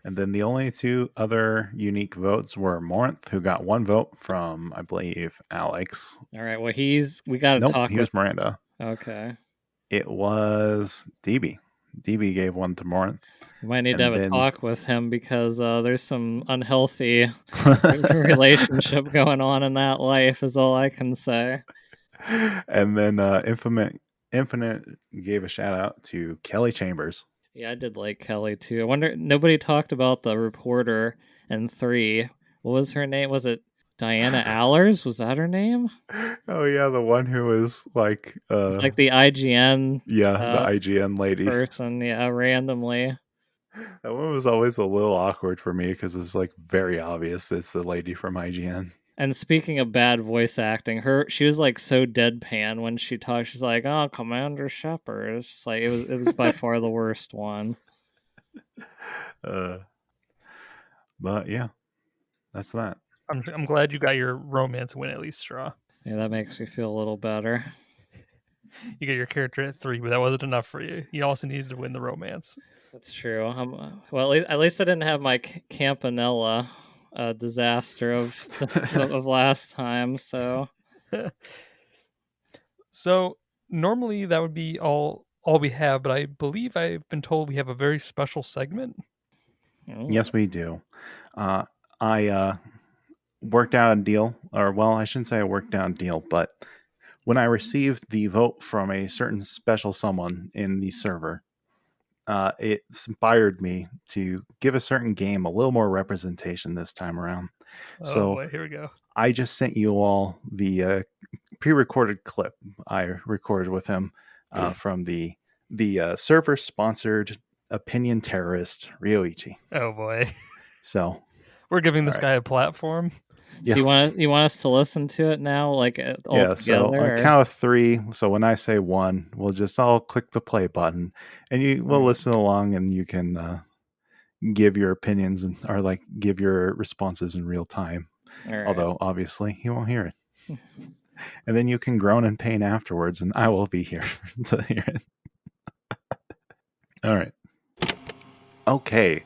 And then the only 2 other unique votes were Morinth, who got 1 vote from, I believe, Alex. All right. Well, we got to Nope, talk he with. was Miranda. Okay. It was DB. DB gave 1 to Morinth. We might need to And have a then- talk with him because there's some unhealthy relationship going on in that life, is all I can say. And then Infinite gave a shout out to Kelly Chambers. Yeah, I did like Kelly too. I wonder, nobody talked about the reporter in 3. What was her name? Was it Diana Allers? Was that her name? Oh yeah, the one who was like Like the IGN the IGN lady. person, yeah, randomly. That one was always a little awkward for me because it's like very obvious it's the lady from IGN. And speaking of bad voice acting, she was like so deadpan when she talked. She's like, "Oh, Commander Shepard." It's just like it was by far the worst one. But yeah, that's that. I'm glad you got your romance win at least, Straw. Yeah, that makes me feel a little better. You got your character at 3, but that wasn't enough for you. You also needed to win the romance. That's true. Well, at least I didn't have my Campanella disaster of last time. So So normally that would be all we have, but I believe I've been told we have a very special segment. Yes, we do. I worked out a deal, or well, I shouldn't say I worked out a deal, but when I received the vote from a certain special someone in the server, it inspired me to give a certain game a little more representation this time around. Oh boy, here we go. I just sent you all the pre-recorded clip I recorded with him from the server-sponsored opinion terrorist Ryoichi. Oh boy. So we're giving this right. guy a platform. So you want us to listen to it now, like all yeah. together? So on count of 3. So when I say 1, we'll just all click the play button, and we'll listen along, and you can give your opinions or like give your responses in real time. Right. Although obviously he won't hear it. And then you can groan in pain afterwards, and I will be here to hear it. All right. Okay.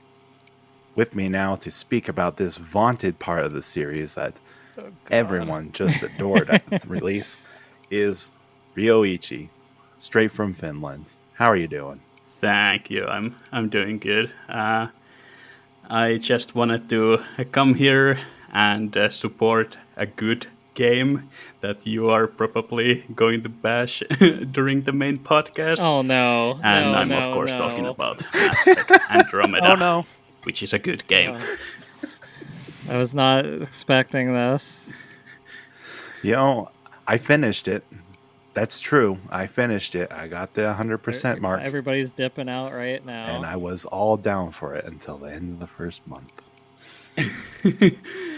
With me now to speak about this vaunted part of the series that everyone just adored at its release is Ryoichi, straight from Finland. How are you doing? Thank you. I'm doing good. I just wanted to come here and support a good game that you are probably going to bash during the main podcast. Oh no! And I'm of course talking about Mass Effect Andromeda. Oh no! Which is a good game. I was not expecting this. I finished it. That's true. I finished it. I got the 100% mark. Everybody's dipping out right now. And I was all down for it until the end of the first month.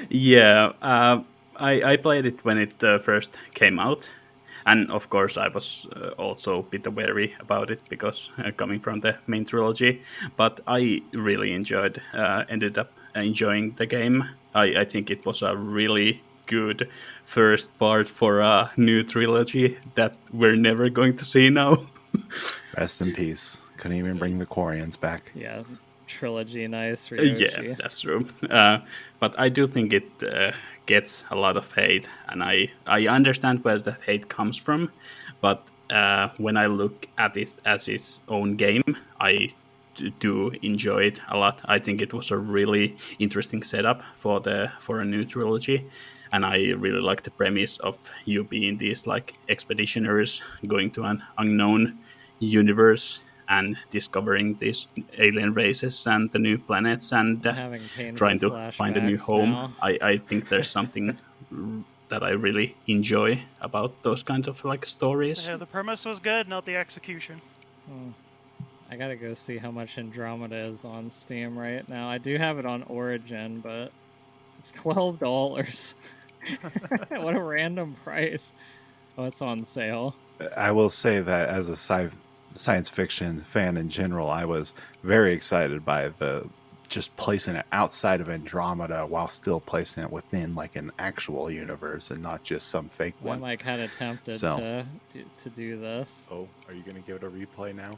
Yeah. I played it when it first came out. And of course, I was also a bit wary about it because coming from the main trilogy. But I really ended up enjoying the game. I think it was a really good first part for a new trilogy that we're never going to see now. Rest in peace. Couldn't even bring the Quarians back. Yeah, trilogy, nice. Ryoichi. Yeah, that's true. But I do think it gets a lot of hate, and I understand where that hate comes from, but when I look at it as its own game, I do enjoy it a lot. I think it was a really interesting setup for a new trilogy, and I really like the premise of you being these like expeditioners going to an unknown universe and discovering these alien races and the new planets and I'm having painful trying to find a new flashbacks home. now. I think there's something that I really enjoy about those kinds of like stories. Yeah, the premise was good, not the execution. I gotta go see how much Andromeda is on Steam right now. I do have it on Origin, but it's $12. What a random price. Oh, it's on sale. I will say that as a science fiction fan in general, I was very excited by the just placing it outside of Andromeda while still placing it within like an actual universe and not just some fake I'm one. like kind of tempted So- to do this. Oh, are you going to give it a replay now?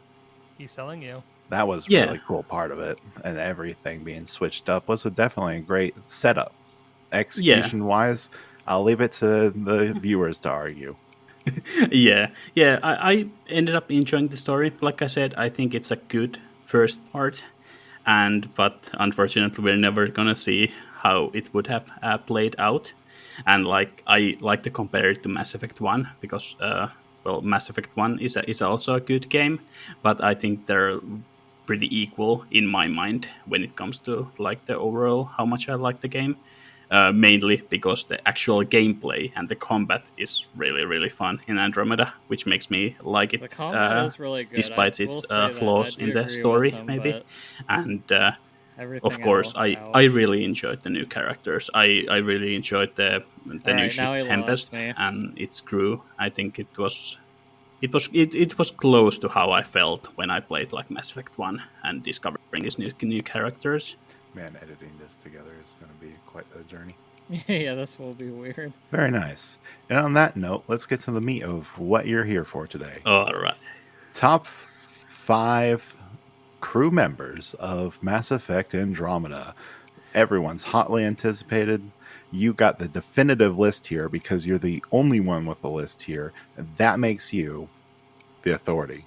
He's selling you. That was Yeah. really cool part of it, and everything being switched up was definitely a great setup. Execution wise, I'll leave it to the viewers to argue. Yeah, I ended up enjoying the story. Like I said, I think it's a good first part, but unfortunately, we're never gonna see how it would have played out. And like I like to compare it to Mass Effect 1 because well, Mass Effect 1 is also a good game, but I think they're pretty equal in my mind when it comes to like the overall how much I like the game. Mainly because the actual gameplay and the combat is really, really fun in Andromeda, which makes me like it. The combat is really good. Despite I will its say that. flaws I do in the agree story, with them, maybe. but And everything of course, else, I really enjoyed the new characters. I really enjoyed the All new right, now he ship lost Tempest me. and its crew. I think it was close to how I felt when I played like Mass Effect 1 and discovering these new characters. Man, editing this together is going to be quite a journey. Yeah, this will be weird. Very nice. And on that note, let's get to the meat of what you're here for today. All right. Top 5 crew members of Mass Effect Andromeda. Everyone's hotly anticipated. You got the definitive list here because you're the only one with a list here. And that makes you the authority.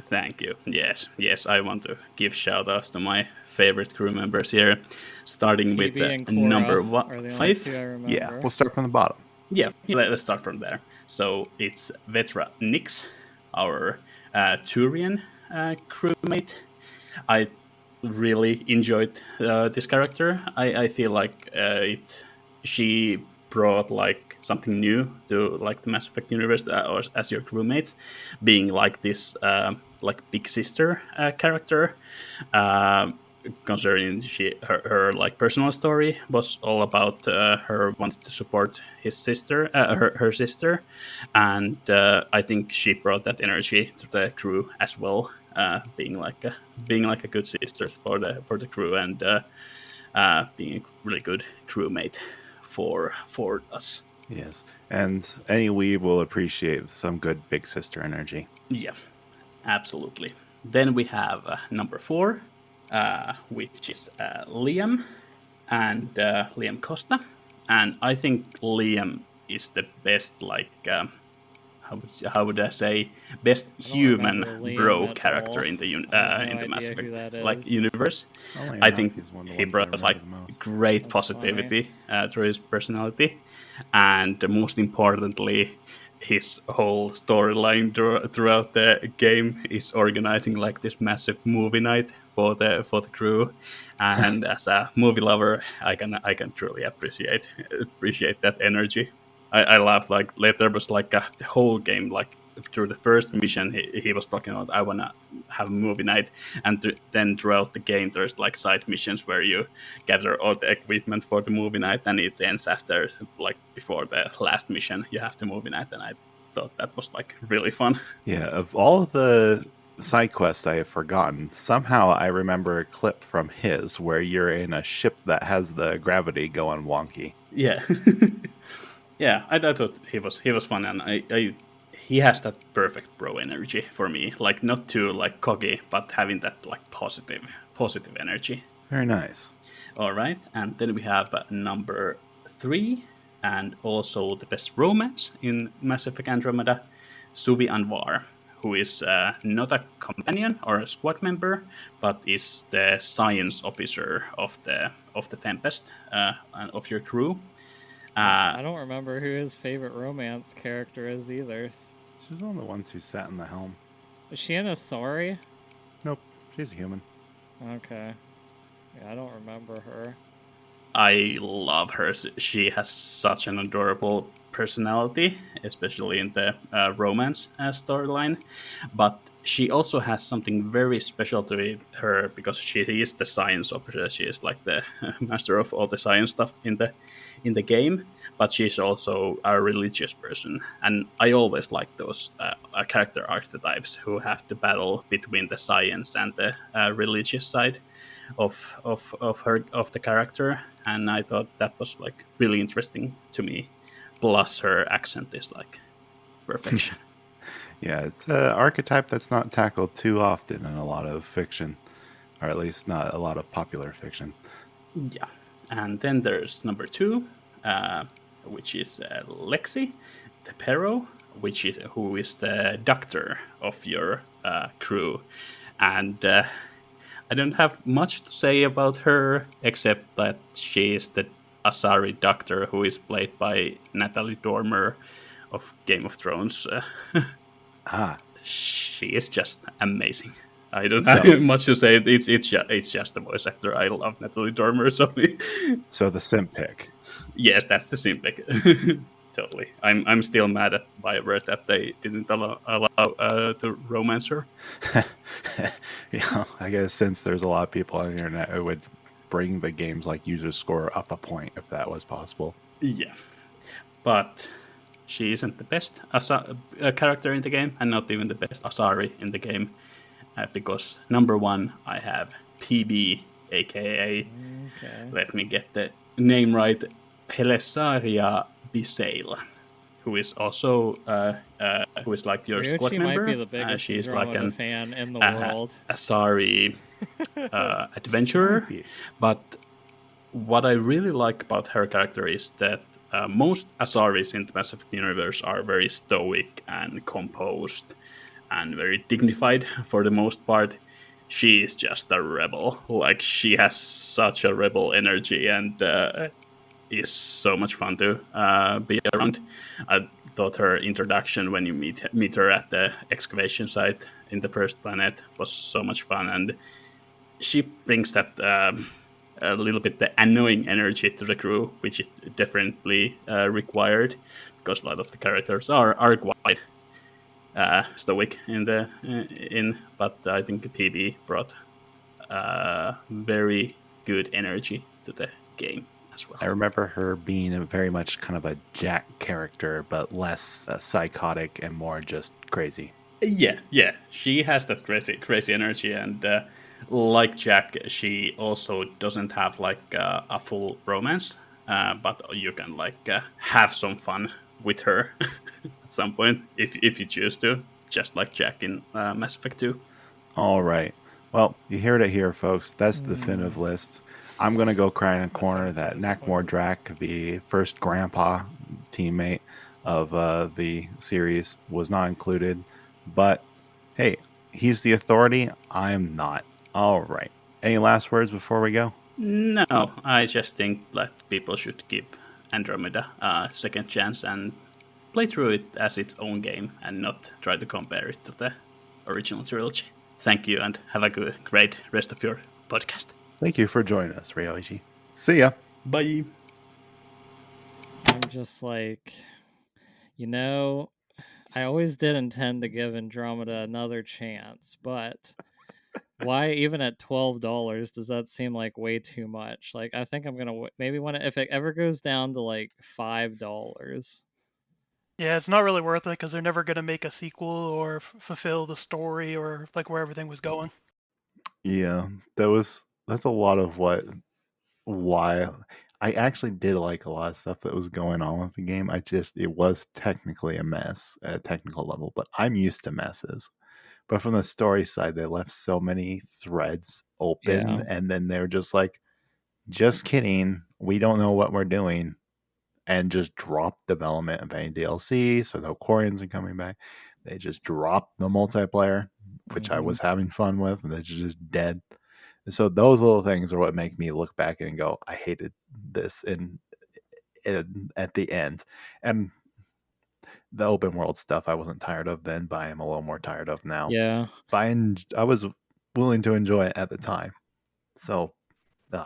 Thank you. Yes, I want to give shout outs to my favorite crew members here, starting with PB and Cora number are the only 5. two I remember. Yeah, we'll start from the bottom. Yeah, let's start from there. So it's Vetra Nix, our Turian crewmate. I really enjoyed this character. I feel like she brought like something new to like the Mass Effect universe or as your crewmates, being like this like big sister character. Concerning her like personal story was all about her wanting to support his sister, her sister, and I think she brought that energy to the crew as well, being like a good sister for the crew and being a really good crewmate for us. Yes. And any weeb will appreciate some good big sister energy. Yeah, absolutely. Then we have number 4, which is Liam and Liam Costa. And I think Liam is the best, like, how would I say, best human bro character in the Mass Effect like universe. I think he brought like great That's positivity through his personality, and most importantly, his whole storyline throughout the game is organizing like this massive movie night for the crew. And as a movie lover, I can truly appreciate that energy. I laughed like later was like the whole game like through the first mission he was talking about I wanna have a movie night, and then throughout the game there's like side missions where you gather all the equipment for the movie night, and it ends after like before the last mission you have the movie night, and I thought that was like really fun. Yeah, of all of the side quests I have forgotten, somehow I remember a clip from his where you're in a ship that has the gravity going wonky. Yeah. Yeah, I thought he was fun, and he has that perfect bro energy for me. Like not too like cocky, but having that like positive energy. Very nice. All right, and then we have number 3, and also the best romance in Mass Effect Andromeda, Suvi Anwar, who is not a companion or a squad member, but is the science officer of the Tempest and of your crew. I don't remember who his favorite romance character is either. She's one of the ones who sat in the helm. Is she an Asari? Nope, she's a human. Okay. Yeah, I don't remember her. I love her. She has such an adorable personality, especially in the romance storyline. But she also has something very special to her because she is the science officer. She is like the master of all the science stuff in the game. But she's also a religious person, and I always like those character archetypes who have to battle between the science and the religious side of the character, and I thought that was like really interesting to me. Plus, her accent is like perfection. Yeah, it's an archetype that's not tackled too often in a lot of fiction, or at least not a lot of popular fiction. Yeah, and then there's number two, which is Lexi, the Pero, who is the doctor of your crew, and I don't have much to say about her except that she is the Asari doctor who is played by Natalie Dormer of Game of Thrones. Ah, She is just amazing. I don't So- have much to say. It's just the voice actor. I love Natalie Dormer. so the simp pick. Yes, that's the simple. Totally. I'm still mad at BioWare that they didn't allow to romance her. Yeah, I guess since there's a lot of people on the internet, it would bring the game's like user score up a point if that was possible. Yeah, but she isn't the best character in the game, and not even the best Asari in the game, because number one I have PB, aka Okay. let me get the name right, Helesaria Bisail, who is also who is like your squad Ryuchi member. might be the biggest She is like Andromeda an fan in the world. Asari adventurer. Might be. But what I really like about her character is that most Asaris in the Mass Effect universe are very stoic and composed and very dignified for the most part. She is just a rebel. Like, she has such a rebel energy and is so much fun to be around. I thought her introduction when you meet her at the excavation site in the first planet was so much fun, and she brings that a little bit the annoying energy to the crew, which is definitely required because a lot of the characters are quite stoic but I think PB brought very good energy to the game as well. I remember her being very much kind of a Jack character, but less psychotic and more just crazy. Yeah, she has that crazy energy, and like Jack, she also doesn't have like a full romance, but you can like have some fun with her at some point if you choose to, just like Jack in Mass Effect 2. All right. Well, you heard it here, folks. That's the definitive list. I'm going to go cry in a corner that Nakmor Drak, the first grandpa teammate of the series, was not included. But hey, he's the authority. I am not. All right. Any last words before we go? No, I just think that people should give Andromeda a second chance and play through it as its own game and not try to compare it to the original trilogy. Thank you, and have a great rest of your podcast. Thank you for joining us, Ryoichi. See ya. Bye. I'm just like, I always did intend to give Andromeda another chance, but why even at $12 does that seem like way too much? Like, I think I'm gonna maybe want to, if it ever goes down to like $5. Yeah, it's not really worth it because they're never going to make a sequel or fulfill the story or like where everything was going. Yeah, that's a lot of why I actually did like a lot of stuff that was going on with the game. It was technically a mess at a technical level, but I'm used to messes. But from the story side, they left so many threads open, Yeah. and then they're just like, just kidding, we don't know what we're doing, and just dropped development of any DLC, so no Quarians are coming back. They just dropped the multiplayer, which I was having fun with, and it's just dead. So those little things are what make me look back and go, I hated this in at the end. And the open world stuff I wasn't tired of then, but I am a little more tired of now. Yeah. But I was willing to enjoy it at the time. So, the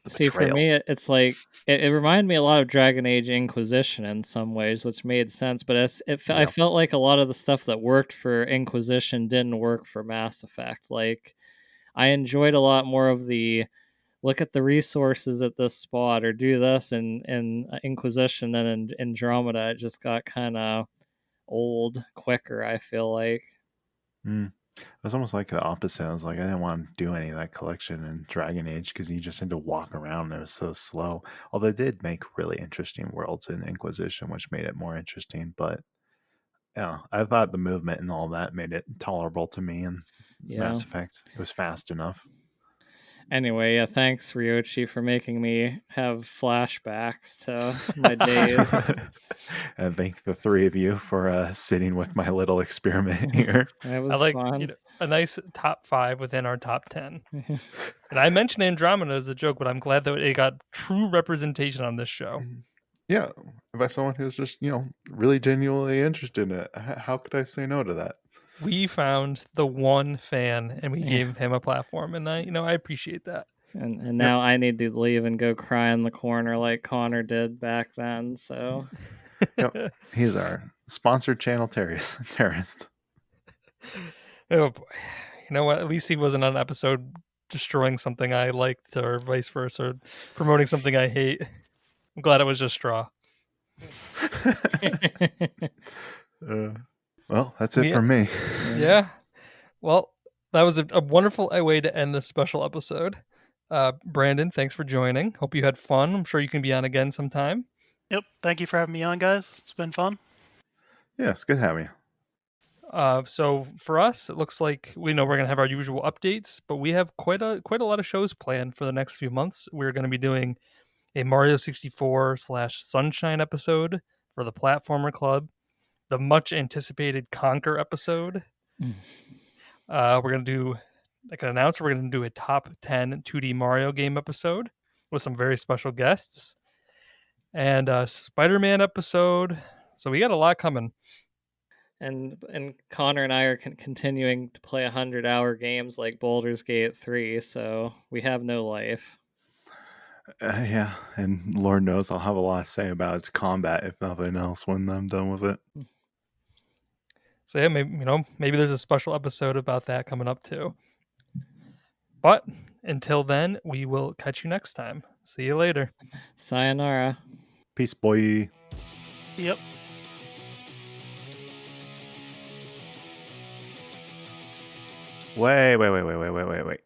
See, for betrayal. me, it's like it reminded me a lot of Dragon Age Inquisition in some ways, which made sense. But I Yeah. felt like a lot of the stuff that worked for Inquisition didn't work for Mass Effect. Like, I enjoyed a lot more of the look at the resources at this spot or do this in Inquisition than in Andromeda. It just got kind of old quicker, I feel like. It was almost like the opposite. I was like, I didn't want to do any of that collection in Dragon Age because you just had to walk around and it was so slow. Although it did make really interesting worlds in Inquisition, which made it more interesting. But yeah, I thought the movement and all that made it tolerable to me in Mass Effect. It was fast enough. Anyway, yeah, thanks Ryochi for making me have flashbacks to my days. And thank the three of you for sitting with my little experiment here. It was I like fun. a nice top 5 within our top 10. And I mentioned Andromeda as a joke, but I'm glad that it got true representation on this show. Yeah, by someone who's just, really genuinely interested in it. How could I say no to that? We found the one fan and we gave him a platform, and I appreciate that. And now I need to leave and go cry in the corner like Connor did back then. So Yep. He's our sponsored channel terrorist. Oh boy. You know what? At least he wasn't on an episode destroying something I liked or vice versa, or promoting something I hate. I'm glad it was just Straw. Well, that's it for me. Yeah. Well, that was a wonderful way to end this special episode. Brandon, thanks for joining. Hope you had fun. I'm sure you can be on again sometime. Yep. Thank you for having me on, guys. It's been fun. Yeah, it's good having you. So for us, it looks like we know we're going to have our usual updates, but we have quite a lot of shows planned for the next few months. We're going to be doing a Mario 64/Sunshine episode for the Platformer Club, the much anticipated Conquer episode. We're going to do, I can announce, we're going to do a top 10 2D Mario game episode with some very special guests, and a Spider-Man episode. So we got a lot coming. And Connor and I are continuing to play 100-hour games like Baldur's Gate 3, so we have no life. Yeah, and Lord knows I'll have a lot to say about its combat, if nothing else, when I'm done with it. So yeah, maybe there's a special episode about that coming up too. But until then, we will catch you next time. See you later. Sayonara. Peace, boy. Yep. Wait.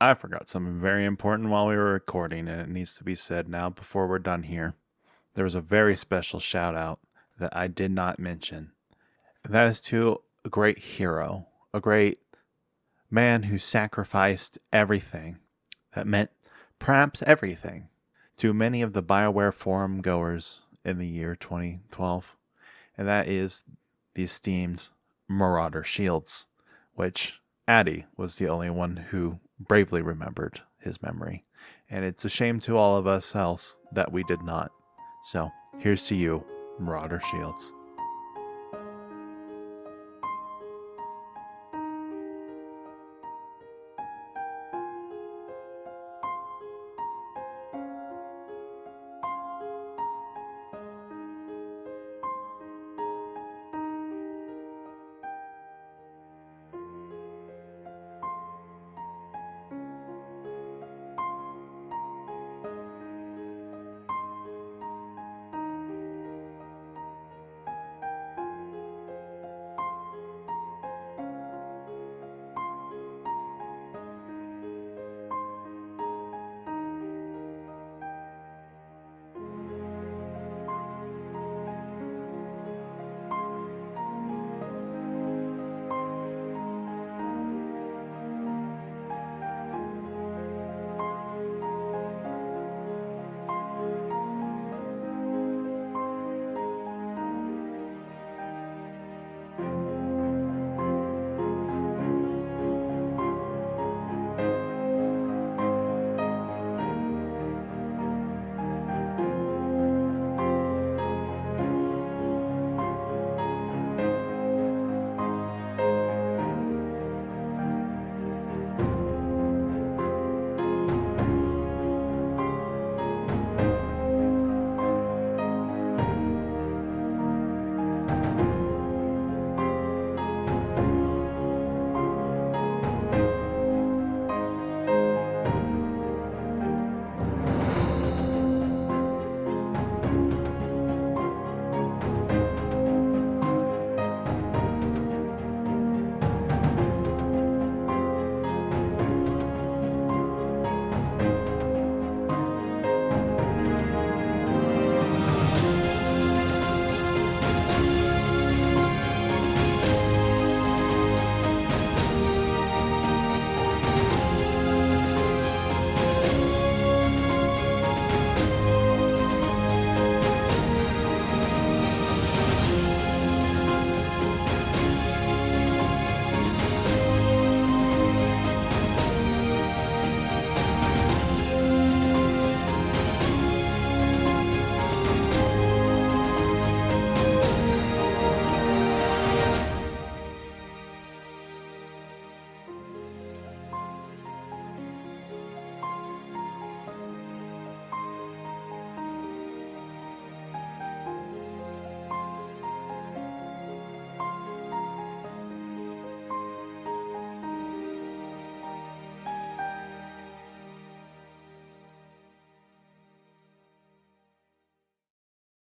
I forgot something very important while we were recording, and it needs to be said now before we're done here. There was a very special shout out that I did not mention. That is to a great hero, a great man who sacrificed everything. That meant perhaps everything to many of the BioWare forum goers in the year 2012. And that is the esteemed Marauder Shields, which Addy was the only one who bravely remembered his memory. And it's a shame to all of us else that we did not. So here's to you, Marauder Shields.